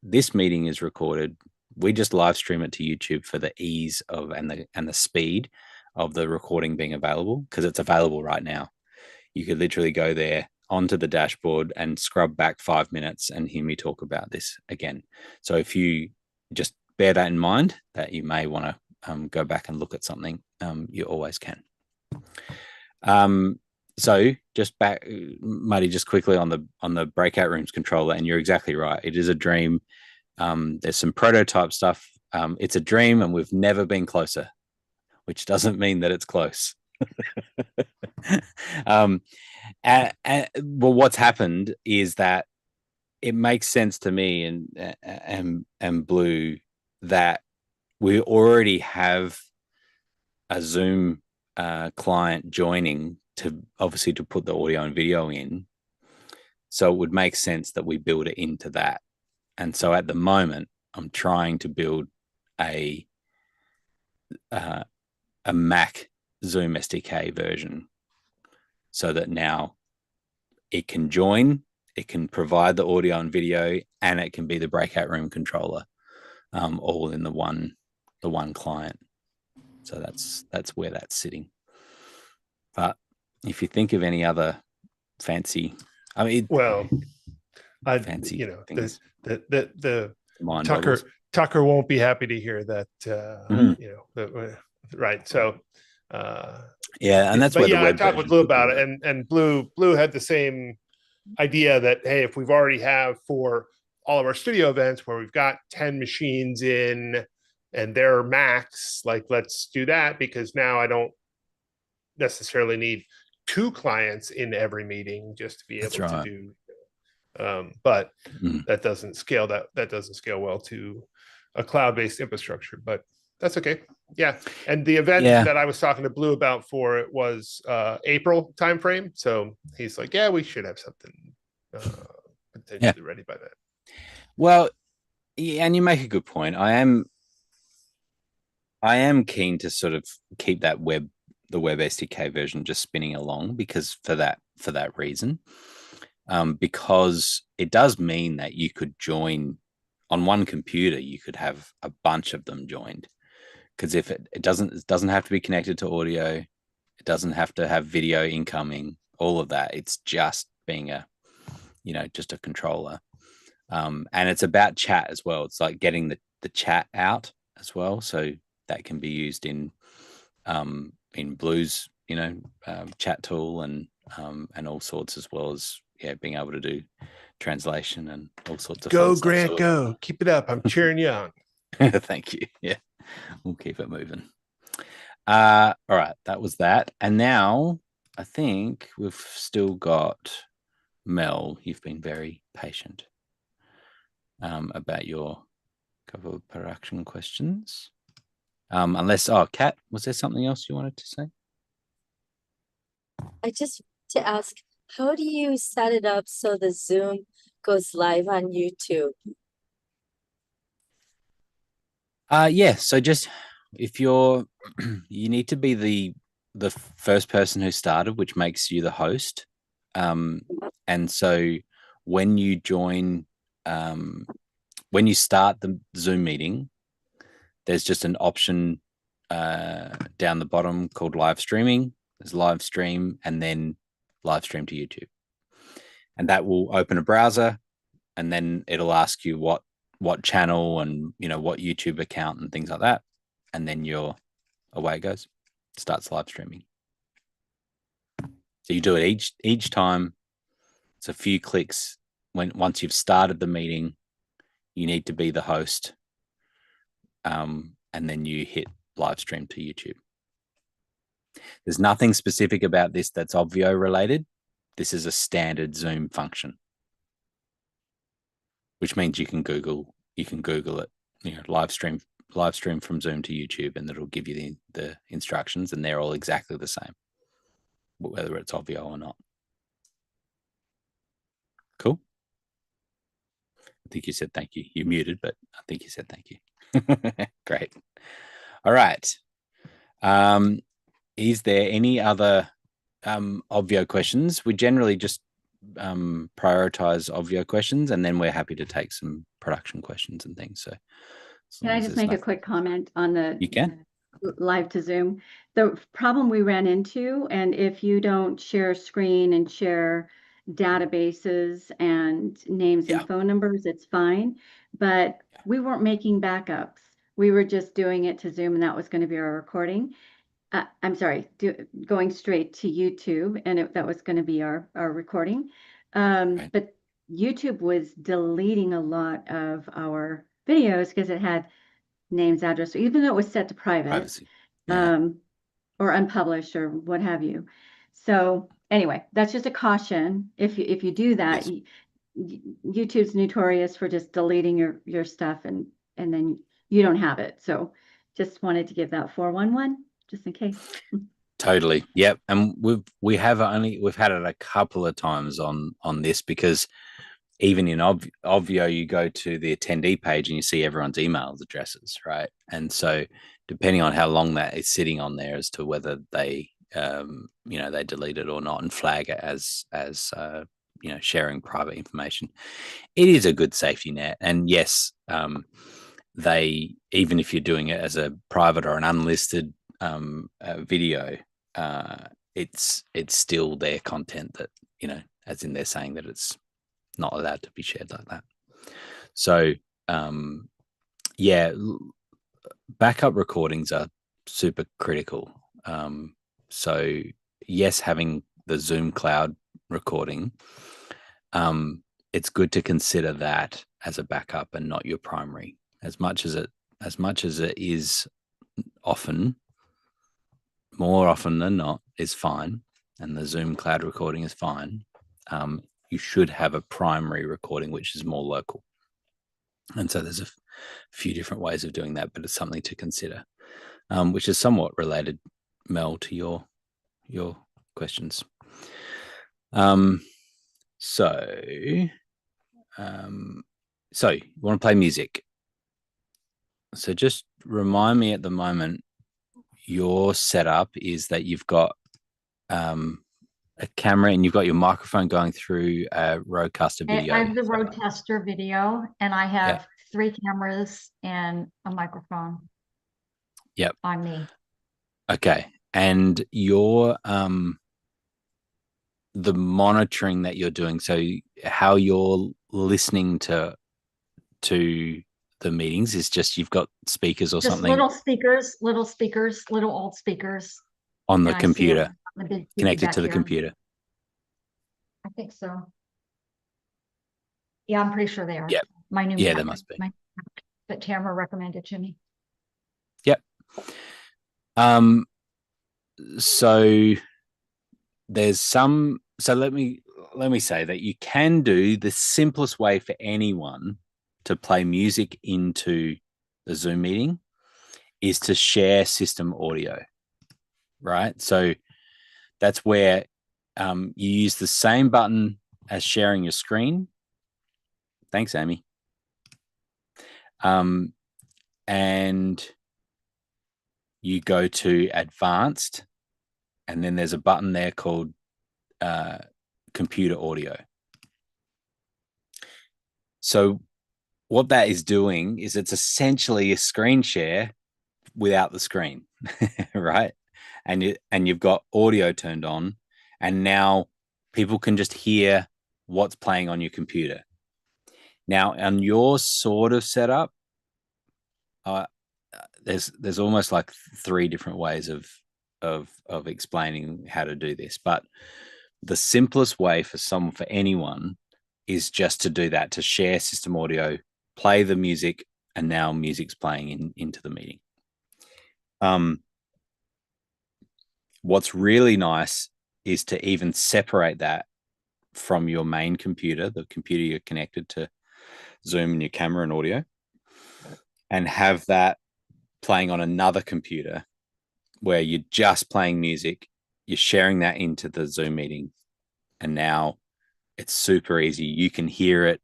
this meeting is recorded. We just live stream it to YouTube for the ease of and the speed of the recording being available, because it's available right now. You could literally go there onto the dashboard and scrub back 5 minutes and hear me talk about this again. So if you just bear that in mind, that you may want to go back and look at something, you always can. So just back, Muddy, just quickly on the breakout rooms controller, and you're exactly right. It is a dream. There's some prototype stuff. It's a dream, and we've never been closer, which doesn't mean that it's close. Well, what's happened is that it makes sense to me and Blue that we already have a Zoom client joining to obviously to put the audio and video in. So it would make sense that we build it into that. And so at the moment, I'm trying to build a Mac Zoom SDK version so that now it can join, it can provide the audio and video, and it can be the breakout room controller, all in the one client. So that's where that's sitting. But if you think of any other fancy, I mean,
fancy, you know, things. The
Tucker
Tucker won't be happy to hear that. You know, right? So,
yeah, and that's why.
Yeah, I talked with Blue about it, and Blue had the same idea that, hey, if we've already have for all of our studio events where we've got 10 machines in and they're max, like, let's do that, because now I don't necessarily need 2 clients in every meeting just to be able to do. But that doesn't scale. That doesn't scale well to a cloud-based infrastructure, but that's okay. Yeah. And the event that I was talking to Blue about for it was April timeframe. So he's like, yeah, we should have something potentially ready by then.
Well, yeah, and you make a good point. I am keen to sort of keep that the web SDK version just spinning along, because for that reason, because it does mean that you could join on one computer. You could have a bunch of them joined, because if it doesn't have to be connected to audio, it doesn't have to have video incoming, all of that. It's just being just a controller. And it's about chat as well. It's like getting the chat out as well, so that can be used in Blue's chat tool and all sorts, as well as being able to do translation and all sorts of
go
fun
Grant
stuff.
Go, keep it up. I'm cheering you on.
Thank you. Yeah, we'll keep it moving. All right, that was that. And now I think we've still got Mel. You've been very patient about your couple of production questions. Unless, Kat, was there something else you wanted to say?
I just want to ask, how do you set it up so the Zoom goes live on YouTube?
So just if you need to be the first person who started, which makes you the host. And so when you join, when you start the Zoom meeting, there's just an option down the bottom called live streaming. There's live stream and then live stream to YouTube. And that will open a browser, and then it'll ask you what channel and what YouTube account and things like that. And then away it goes. Starts live streaming. So you do it each time. It's a few clicks. Once you've started the meeting, you need to be the host. And then you hit live stream to YouTube. There's nothing specific about this that's Obvio related. This is a standard Zoom function, which means you can Google it, live stream from Zoom to YouTube, and it'll give you the instructions, and they're all exactly the same, whether it's Obvio or not. Cool. I think you said thank you. You're muted, but I think you said thank you. Great. All right. Is there any other Obvio questions? We generally just prioritize Obvio questions, and then we're happy to take some production questions and things. So
can I just make a quick comment on the
you can
live to Zoom? The problem we ran into, and if you don't share screen and share databases and names and phone numbers, it's fine. But we weren't making backups. We were just doing it to Zoom, and that was going to be our recording. I'm sorry, going straight to YouTube, and that was going to be our recording.
Right.
But YouTube was deleting a lot of our videos because it had names, address, even though it was set to private,
Privacy. Yeah.
or unpublished or what have you. So anyway, that's just a caution. If you do that,
Yes.
YouTube's notorious for just deleting your stuff and then you don't have it. So just wanted to give that 411 just in case.
Totally. Yep. And we've had it a couple of times on this, because even in Obvio, you go to the attendee page and you see everyone's email addresses, right? And so depending on how long that is sitting on there as to whether they they delete it or not and flag it as sharing private information, it is a good safety net. And yes, they, even if you're doing it as a private or an unlisted video, it's still their content that, as in they're saying that it's not allowed to be shared like that. So backup recordings are super critical. So yes, having the Zoom cloud recording, it's good to consider that as a backup and not your primary, as much as it is often, more often than not, is fine, and the Zoom cloud recording is fine. You should have a primary recording which is more local, and so there's a few different ways of doing that, but it's something to consider, which is somewhat related, Mel, to your questions. So you want to play music? So just remind me, at the moment, your setup is that you've got a camera and you've got your microphone going through a Rodecaster video.
I have the Rodecaster video, and I have 3 cameras and a microphone.
Yep.
On me.
Okay. And your the monitoring that you're doing, so how you're listening to the meetings is just you've got speakers or
just
something,
little speakers, little old speakers
on the computer,
on the big
connected to the
here.
computer.
I think so. Yeah, I'm pretty sure they are.
Yep.
My new
there must be.
That Tamara recommended to me.
Yep. So there's some. So let me say that you can do the simplest way for anyone to play music into the Zoom meeting is to share system audio, right? So that's where you use the same button as sharing your screen. Thanks, Amy. And you go to advanced, and then there's a button there called computer audio. So what that is doing is it's essentially a screen share without the screen, right? And you've got audio turned on, and now people can just hear what's playing on your computer. Now, on your sort of setup, there's almost like 3 different ways of explaining how to do this, but the simplest way for anyone is just to do that, to share system audio, play the music, and now music's playing into the meeting. What's really nice is to even separate that from your main computer, the computer you're connected to Zoom and your camera and audio, and have that playing on another computer where you're just playing music, you're sharing that into the Zoom meeting, and now it's super easy. You can hear it,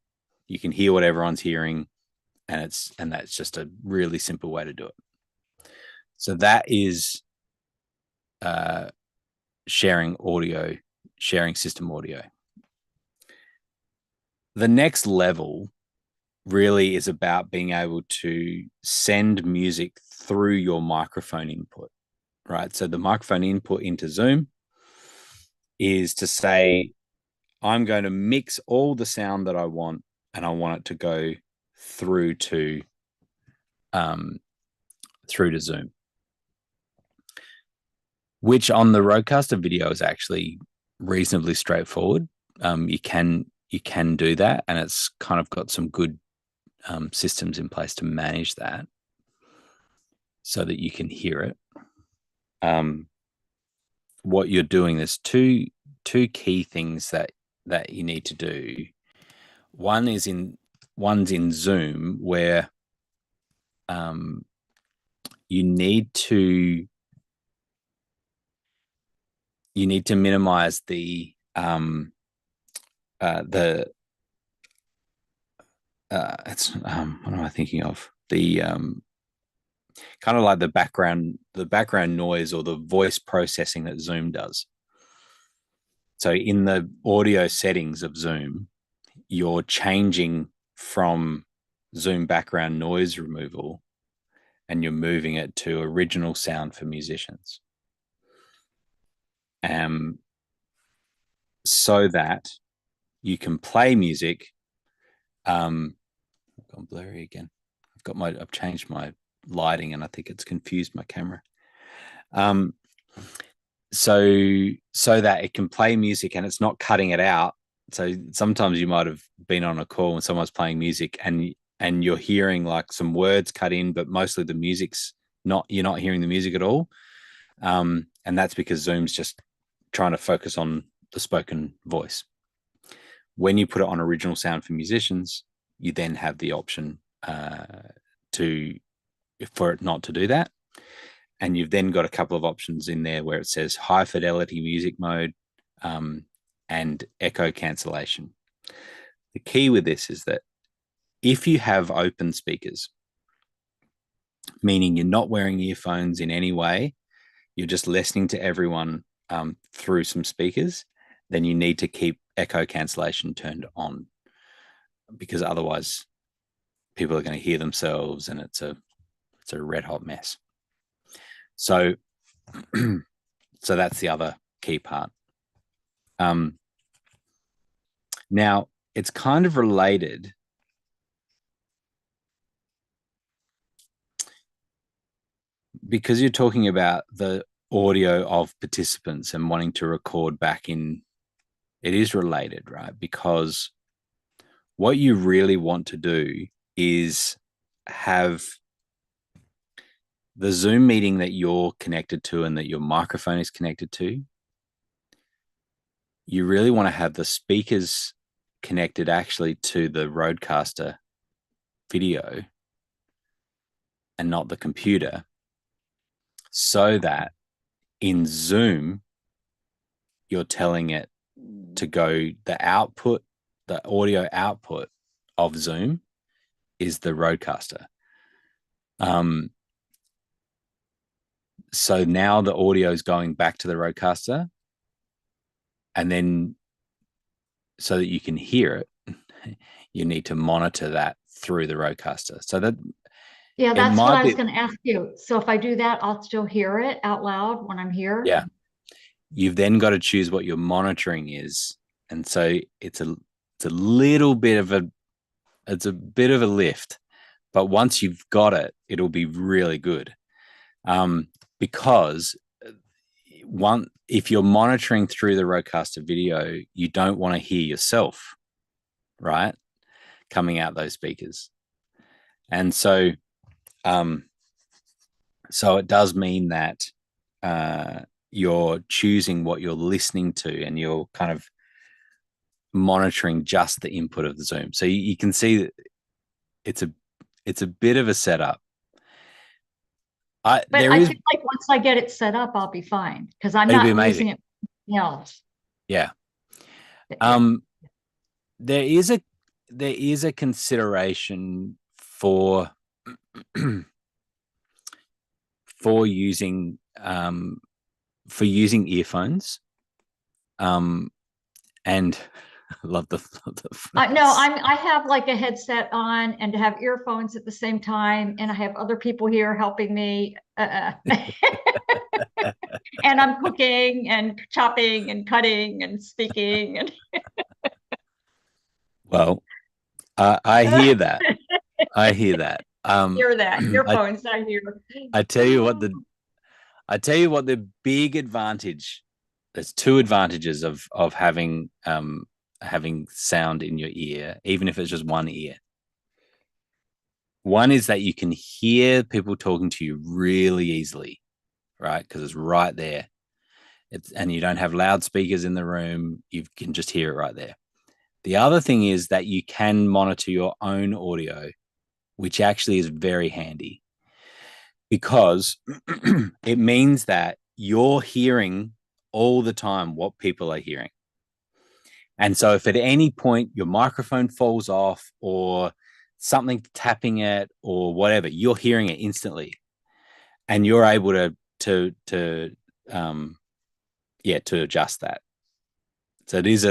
you can hear what everyone's hearing, and that's just a really simple way to do it. So that is sharing audio, sharing system audio. The next level really is about being able to send music through your microphone input, right? So the microphone input into Zoom is to say, I'm going to mix all the sound that I want, and I want it to go through to Zoom. which on the Rodecaster video is actually reasonably straightforward. You can do that, and it's kind of got some good systems in place to manage that so that you can hear it. What you're doing, there's two key things that you need to do. One's in Zoom, where you need to minimize the it's what am I thinking of? The kind of like the background noise or the voice processing that Zoom does. So in the audio settings of Zoom, you're changing from Zoom background noise removal and you're moving it to original sound for musicians. So that you can play music. I've gone blurry again. I've changed my lighting and I think it's confused my camera. So that it can play music and it's not cutting it out. So sometimes you might have been on a call and someone's playing music and you're hearing like some words cut in, but mostly the music's you're not hearing the music at all. And that's because Zoom's just trying to focus on the spoken voice. When you put it on original sound for musicians, you then have the option for it not to do that. And you've then got a couple of options in there where it says high fidelity music mode and echo cancellation. The key with this is that if you have open speakers, meaning you're not wearing earphones in any way, you're just listening to everyone through some speakers, then you need to keep echo cancellation turned on, because otherwise people are going to hear themselves and it's a red hot mess. So that's the other key part. Now it's kind of related. Because you're talking about the audio of participants and wanting to record back in, it is related, right? Because what you really want to do is have the Zoom meeting that you're connected to and that your microphone is connected to. You really want to have the speakers connected actually to the Rodecaster video and not the computer, so that in Zoom, you're telling it to go, the audio output of Zoom is the Rodecaster. So now the audio is going back to the Rodecaster, and then so that you can hear it, you need to monitor that through the Rodecaster. So that,
yeah, that's what I was going to ask you. So if I do that, I'll still hear it out loud when I'm here.
Yeah. You've then got to choose what your monitoring is. And so it's a little bit of a lift, but once you've got it, it'll be really good. Because if you're monitoring through the Rodecaster video, you don't want to hear yourself, right, coming out those speakers. And so it does mean that you're choosing what you're listening to and you're kind of monitoring just the input of the Zoom. So you can see that it's a bit of a setup.
But I think like once I get it set up, I'll be fine because I'm not using it for anything else.
Yeah. There is a consideration for using earphones. And I love the
no, I have like a headset on and to have earphones at the same time, and I have other people here helping me. And I'm cooking and chopping and cutting and speaking and
well, I hear that. I hear that.
Hear that. Earphones, I hear.
I tell you what, I tell you what, the big advantage. There's two advantages of having sound in your ear, even if it's just one ear. One is that you can hear people talking to you really easily, right? Because it's right there. And you don't have loudspeakers in the room. You can just hear it right there. The other thing is that you can monitor your own audio, which actually is very handy because it means that you're hearing all the time what people are hearing. And so if at any point your microphone falls off or something tapping it or whatever, you're hearing it instantly, and you're able to adjust that. So it is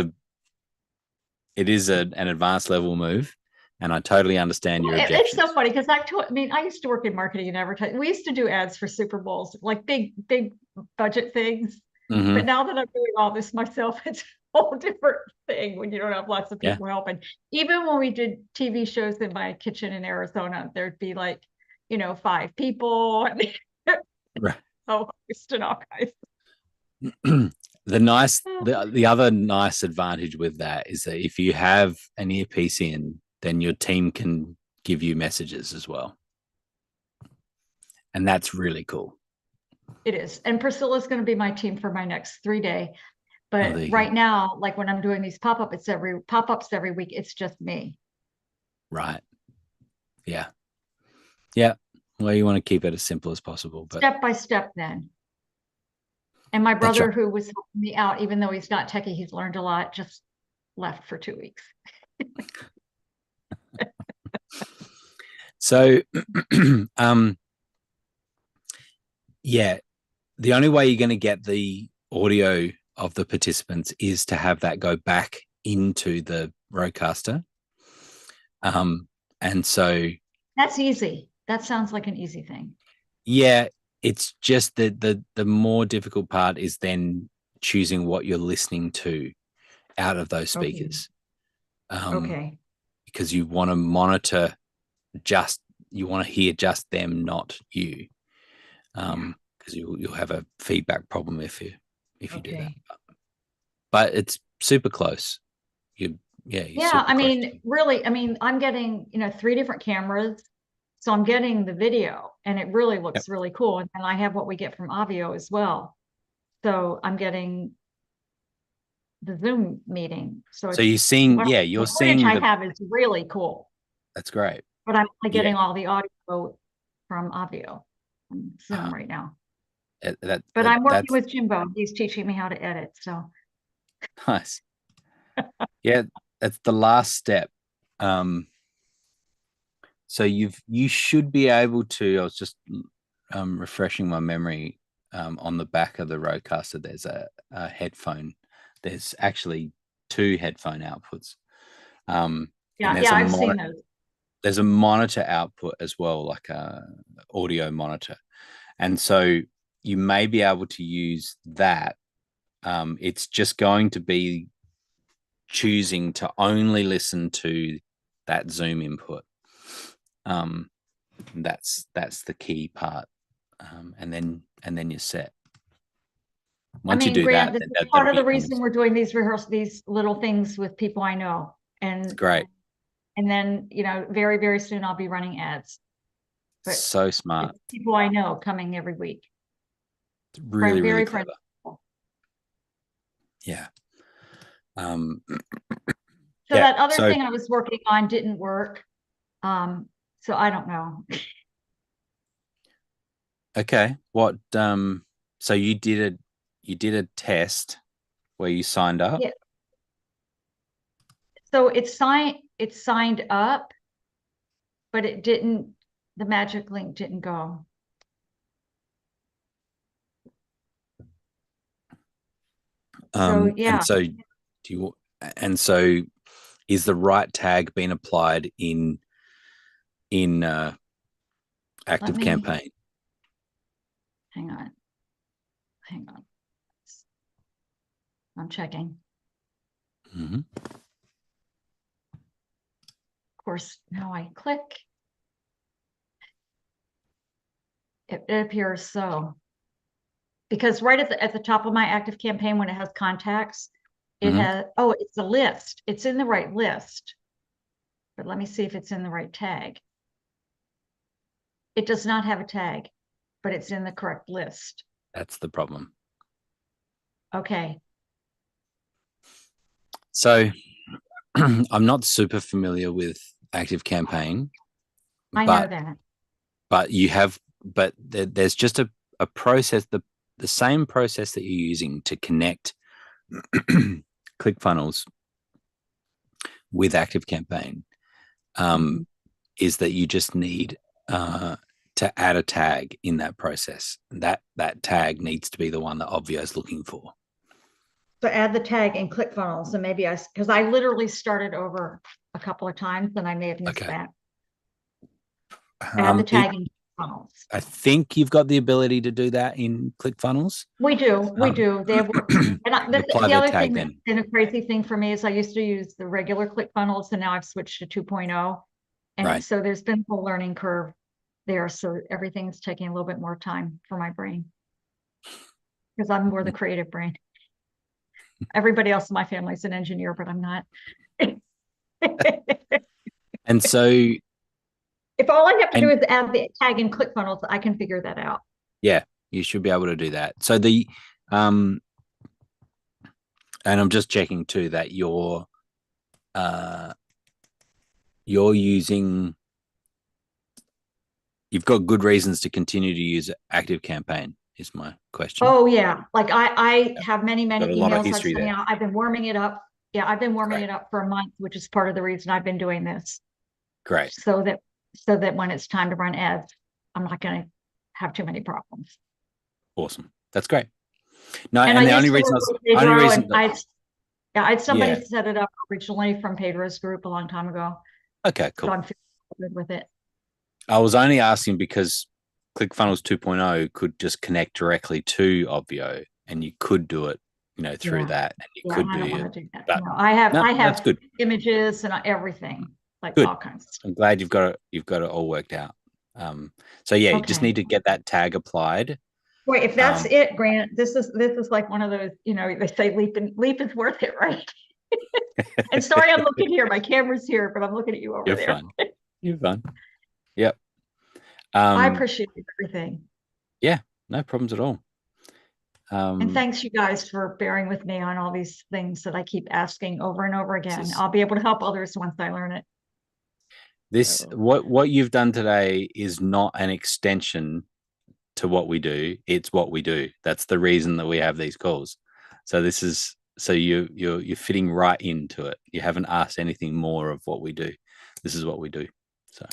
an advanced level move, and I totally understand your objections.
It's so funny because I used to work in marketing and advertising. We used to do ads for Super Bowls, like big budget things.
Mm-hmm.
But now that I'm doing all this myself, it's a whole different thing when you don't have lots of people helping. Even when we did TV shows in my kitchen in Arizona, there'd be like, 5 people and
right.
host and all kinds.
The other nice advantage with that is that if you have an earpiece in, then your team can give you messages as well. And that's really cool.
It is. And Priscilla's going to be my team for my next 3-day. But
right
now, like when I'm doing these pop-ups every week, it's just me.
Right. Yeah. Yeah. Well, you want to keep it as simple as possible, but
step by step then. And my brother, who was helping me out, even though he's not techie, he's learned a lot, just left for 2 weeks.
So, the only way you're going to get the audio of the participants is to have that go back into the Rodecaster. And so
that's easy. That sounds like an easy thing.
Yeah, it's just the more difficult part is then choosing what you're listening to out of those speakers.
Okay.
Because you want to monitor you want to hear just them, not you. Because you'll have a feedback problem if you do that. But it's super close.
Really, I'm getting, 3 different cameras. So I'm getting the video and it really looks really cool. And then I have what we get from Obvio as well. So I'm getting the Zoom meeting. So
you're seeing,
the footage I have is really cool.
That's great.
But I'm getting all the audio from Obvio on Zoom right now. But I'm working with Jimbo. He's teaching me how to edit. So
nice. Yeah, that's the last step. So you should be able to. I was just refreshing my memory. On the back of the Rodecaster, there's a headphone. There's actually 2 headphone outputs.
I've seen those.
There's a monitor output as well, like a audio monitor, and so you may be able to use that. It's just going to be choosing to only listen to that Zoom input. That's the key part, and then you're set. Once you do
Grant, that, this is part of the reason we're doing these rehearsals, these little things with people I know, and
it's great.
And then very, very soon I'll be running ads.
But so smart.
People I know coming every week.
It's really, really clever. Yeah.
So that other thing I was working on didn't work. So I don't know.
Okay. What so you did a test where you signed up?
Yeah. So it signed up, but it didn't, the magic link didn't go.
And so is the right tag being applied in active campaign?
Hang on. I'm checking.
Mm-hmm.
Of course, now I click. It appears so. because right at the top of my active campaign, when it has contacts, it
Mhm.
has, it's a list. It's in the right list. But let me see if it's in the right tag. It does not have a tag, but it's in the correct list.
That's the problem.
Okay.
So I'm not super familiar with Active Campaign,
I know that.
but you have, but there's just a process, the same process that you're using to connect ClickFunnels with Active Campaign, is that you just need to add a tag in that process. That tag needs to be the one that Obvio is looking for.
So add the tag in ClickFunnels, and maybe because I literally started over a couple of times and I may have missed that. Add the tag in ClickFunnels.
I think you've got the ability to do that in ClickFunnels.
We do. They have, and the other thing
then.
that's been a crazy thing for me is I used to use the regular ClickFunnels, and now I've switched to 2.0. And
Right.
so there's been a learning curve there. So everything's taking a little bit more time for my brain, because I'm more the creative brain. Everybody else in my family is an engineer, but I'm not.
And so
if all I have to do is add the tag in ClickFunnels, I can figure that out.
Yeah, you should be able to do that. So the and I'm just checking too that you're using, you've got good reasons to continue to use Active Campaign is my question.
Oh yeah, like I have many
got a
emails
lot of
I've
history
sent
there.
out. I've been warming it up. Yeah, I've been warming it up for a month, which is part of the reason I've been doing this.
Great.
So that when it's time to run ads, I'm not going to have too many problems.
Awesome. That's great. No,
And
and the
I
only
used to
reason
work with
only
Pedro,
reason
and I had somebody
Yeah.
set it up originally from Pedro's group a long time ago.
Okay, cool.
So I'm feeling good with it.
I was only asking because ClickFunnels 2.0 could just connect directly to Obvio, and you could do it, through that, and you could
I don't
do
want to do that.
but
No, I have
that's good.
images and everything, like
Good.
all kinds of stuff.
I'm glad you've got it all worked out. So yeah, you just
Okay.
need to get that tag applied.
Wait, if that's it, Grant, this is like one of those, they say leap is worth it, right? And sorry, I'm looking here. My camera's here, but I'm looking at you over
You're
there.
fine. You're fine. Yep.
I appreciate everything.
Yeah, no problems at all.
And thanks you guys for bearing with me on all these things that I keep asking over and over again. I'll be able to help others once I learn it.
What you've done today is not an extension to what we do. It's what we do. That's the reason that we have these calls. So you're fitting right into it. You haven't asked anything more of what we do. This is what we do. So.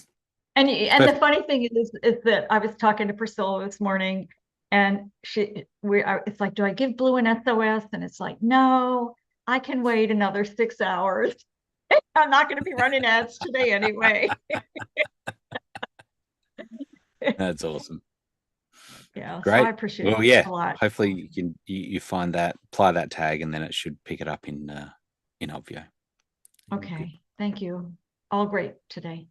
And the funny thing is that I was talking to Priscilla this morning, and it's like, do I give Blue an SOS? And it's like, no, I can wait another 6 hours. I'm not going to be running ads today anyway.
That's awesome.
Yeah,
great.
So I appreciate it a lot.
Hopefully you find that, apply that tag, and then it should pick it up in Obvio.
Okay, thank you. All great today.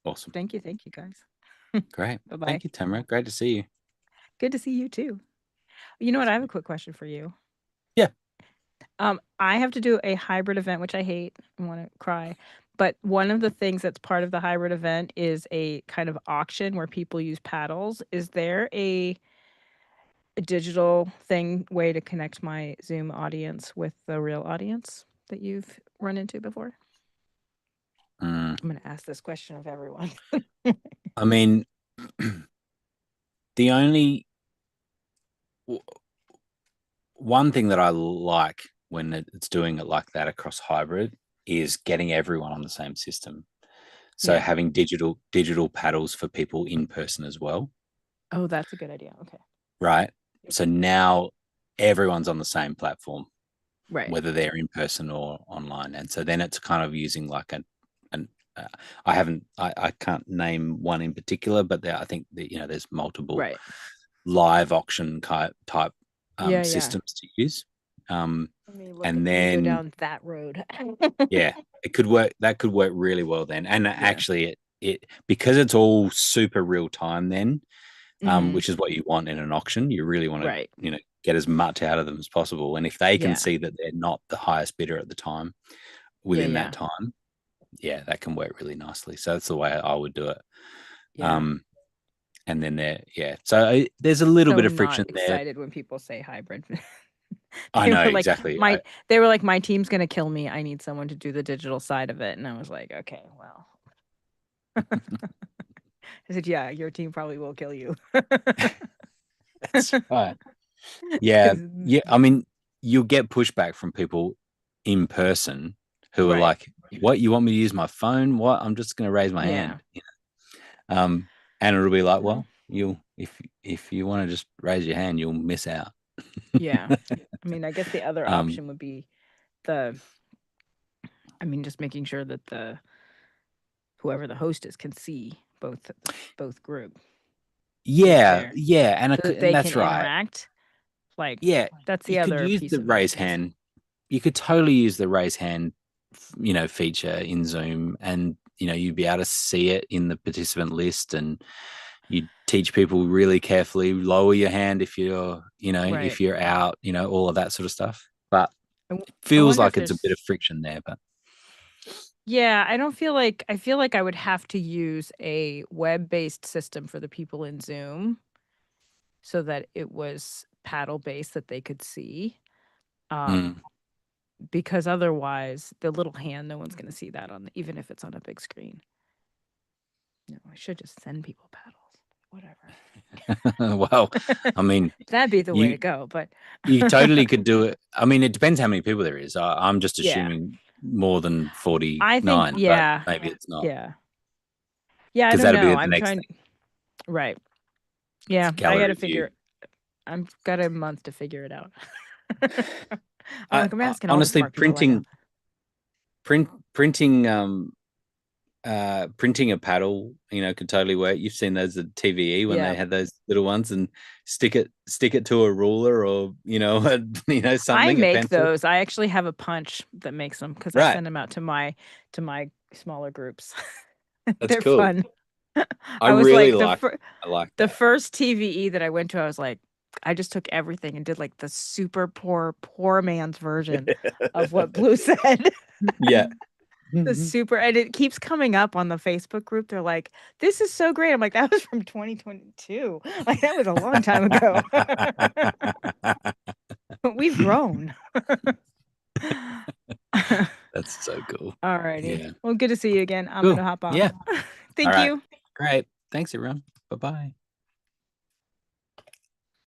Awesome.
Thank you guys.
Great.
Bye-bye.
Thank you, Tamara. Great to see you.
Good to see you too. You know what? I have a quick question for you.
Yeah.
I have to do a hybrid event, which I hate. I want to cry. But one of the things that's part of the hybrid event is a kind of auction where people use paddles. Is there a digital way to connect my Zoom audience with the real audience that you've run into before? I'm going to ask this question of everyone.
I mean, the only one thing that I like when it's doing it like that across hybrid is getting everyone on the same system. So having digital paddles for people in person as well.
Oh, that's a good idea. Okay.
Right. So now everyone's on the same platform,
right?
Whether they're in person or online. And so then it's kind of using like I can't name one in particular, but I think that, there's multiple live auction type systems to use. And then
go down that road.
Yeah, it could work. That could work really well then. And actually it because it's all super real time then, which is what you want in an auction. You really want to,
Right.
get as much out of them as possible. And if they can
Yeah.
see that they're not the highest bidder at the time, within that time, that can work really nicely. So that's the way I would do it.
Yeah.
And then so there's a little bit of
not
friction there.
excited when people say hybrid.
I know,
like,
exactly.
They were like, my team's gonna kill me. I need someone to do the digital side of it. And I was like, okay, well. I said, yeah, your team probably will kill you.
That's right. Yeah. I mean, you'll get pushback from people in person who are like, what, you want me to use my phone? What? I'm just going to raise my hand. And it'll be like, well, if you want to just raise your hand, you'll miss out.
Yeah. I mean, I guess the other option would be just making sure that whoever the host is can see both group.
Yeah. And,
so that they
that's
can
right.
Interact. Like, that's the
you
other
could use
piece
the
of
raise
it.
hand. You could totally use the raise hand, feature in Zoom, and you'd be able to see it in the participant list, and you teach people really carefully, lower your hand if you're, if you're out, all of that sort of stuff. But feels like it's a bit of friction there, but.
Yeah, I feel like I would have to use a web-based system for the people in Zoom so that it was paddle-based that they could see. Because otherwise, the little hand, no one's going to see that even if it's on a big screen. No, I should just send people paddles. Whatever.
Well, I mean,
that'd be the way to go, but
you totally could do it. I mean, it depends how many people there is. I'm just assuming more than 49.
I think,
but maybe it's not.
Yeah, I don't
that'll
know.
Be the next thing.
Right. Yeah, I got to figure. I've got a month to figure it out. I'm asking
honestly,
all the smart people
printing a paddle, could totally work. You've seen those at TVE when they had those little ones, and stick it to a ruler or something.
I make those. I actually have a punch that makes them because I send them out to my smaller groups.
That's
They're
cool.
fun.
I really
like the
that.
first TVE that I went to. I was like, I just took everything and did like the super poor man's version of what Blue said.
Yeah.
The super, and it keeps coming up on the Facebook group. They're like, this is so great. I'm like, that was from 2022. Like, that was a long time ago. But we've grown.
That's so cool.
All righty.
Yeah.
Well, good to see you again. I'm going to hop off.
Yeah.
Thank you.
Great. Thanks, everyone. Bye-bye.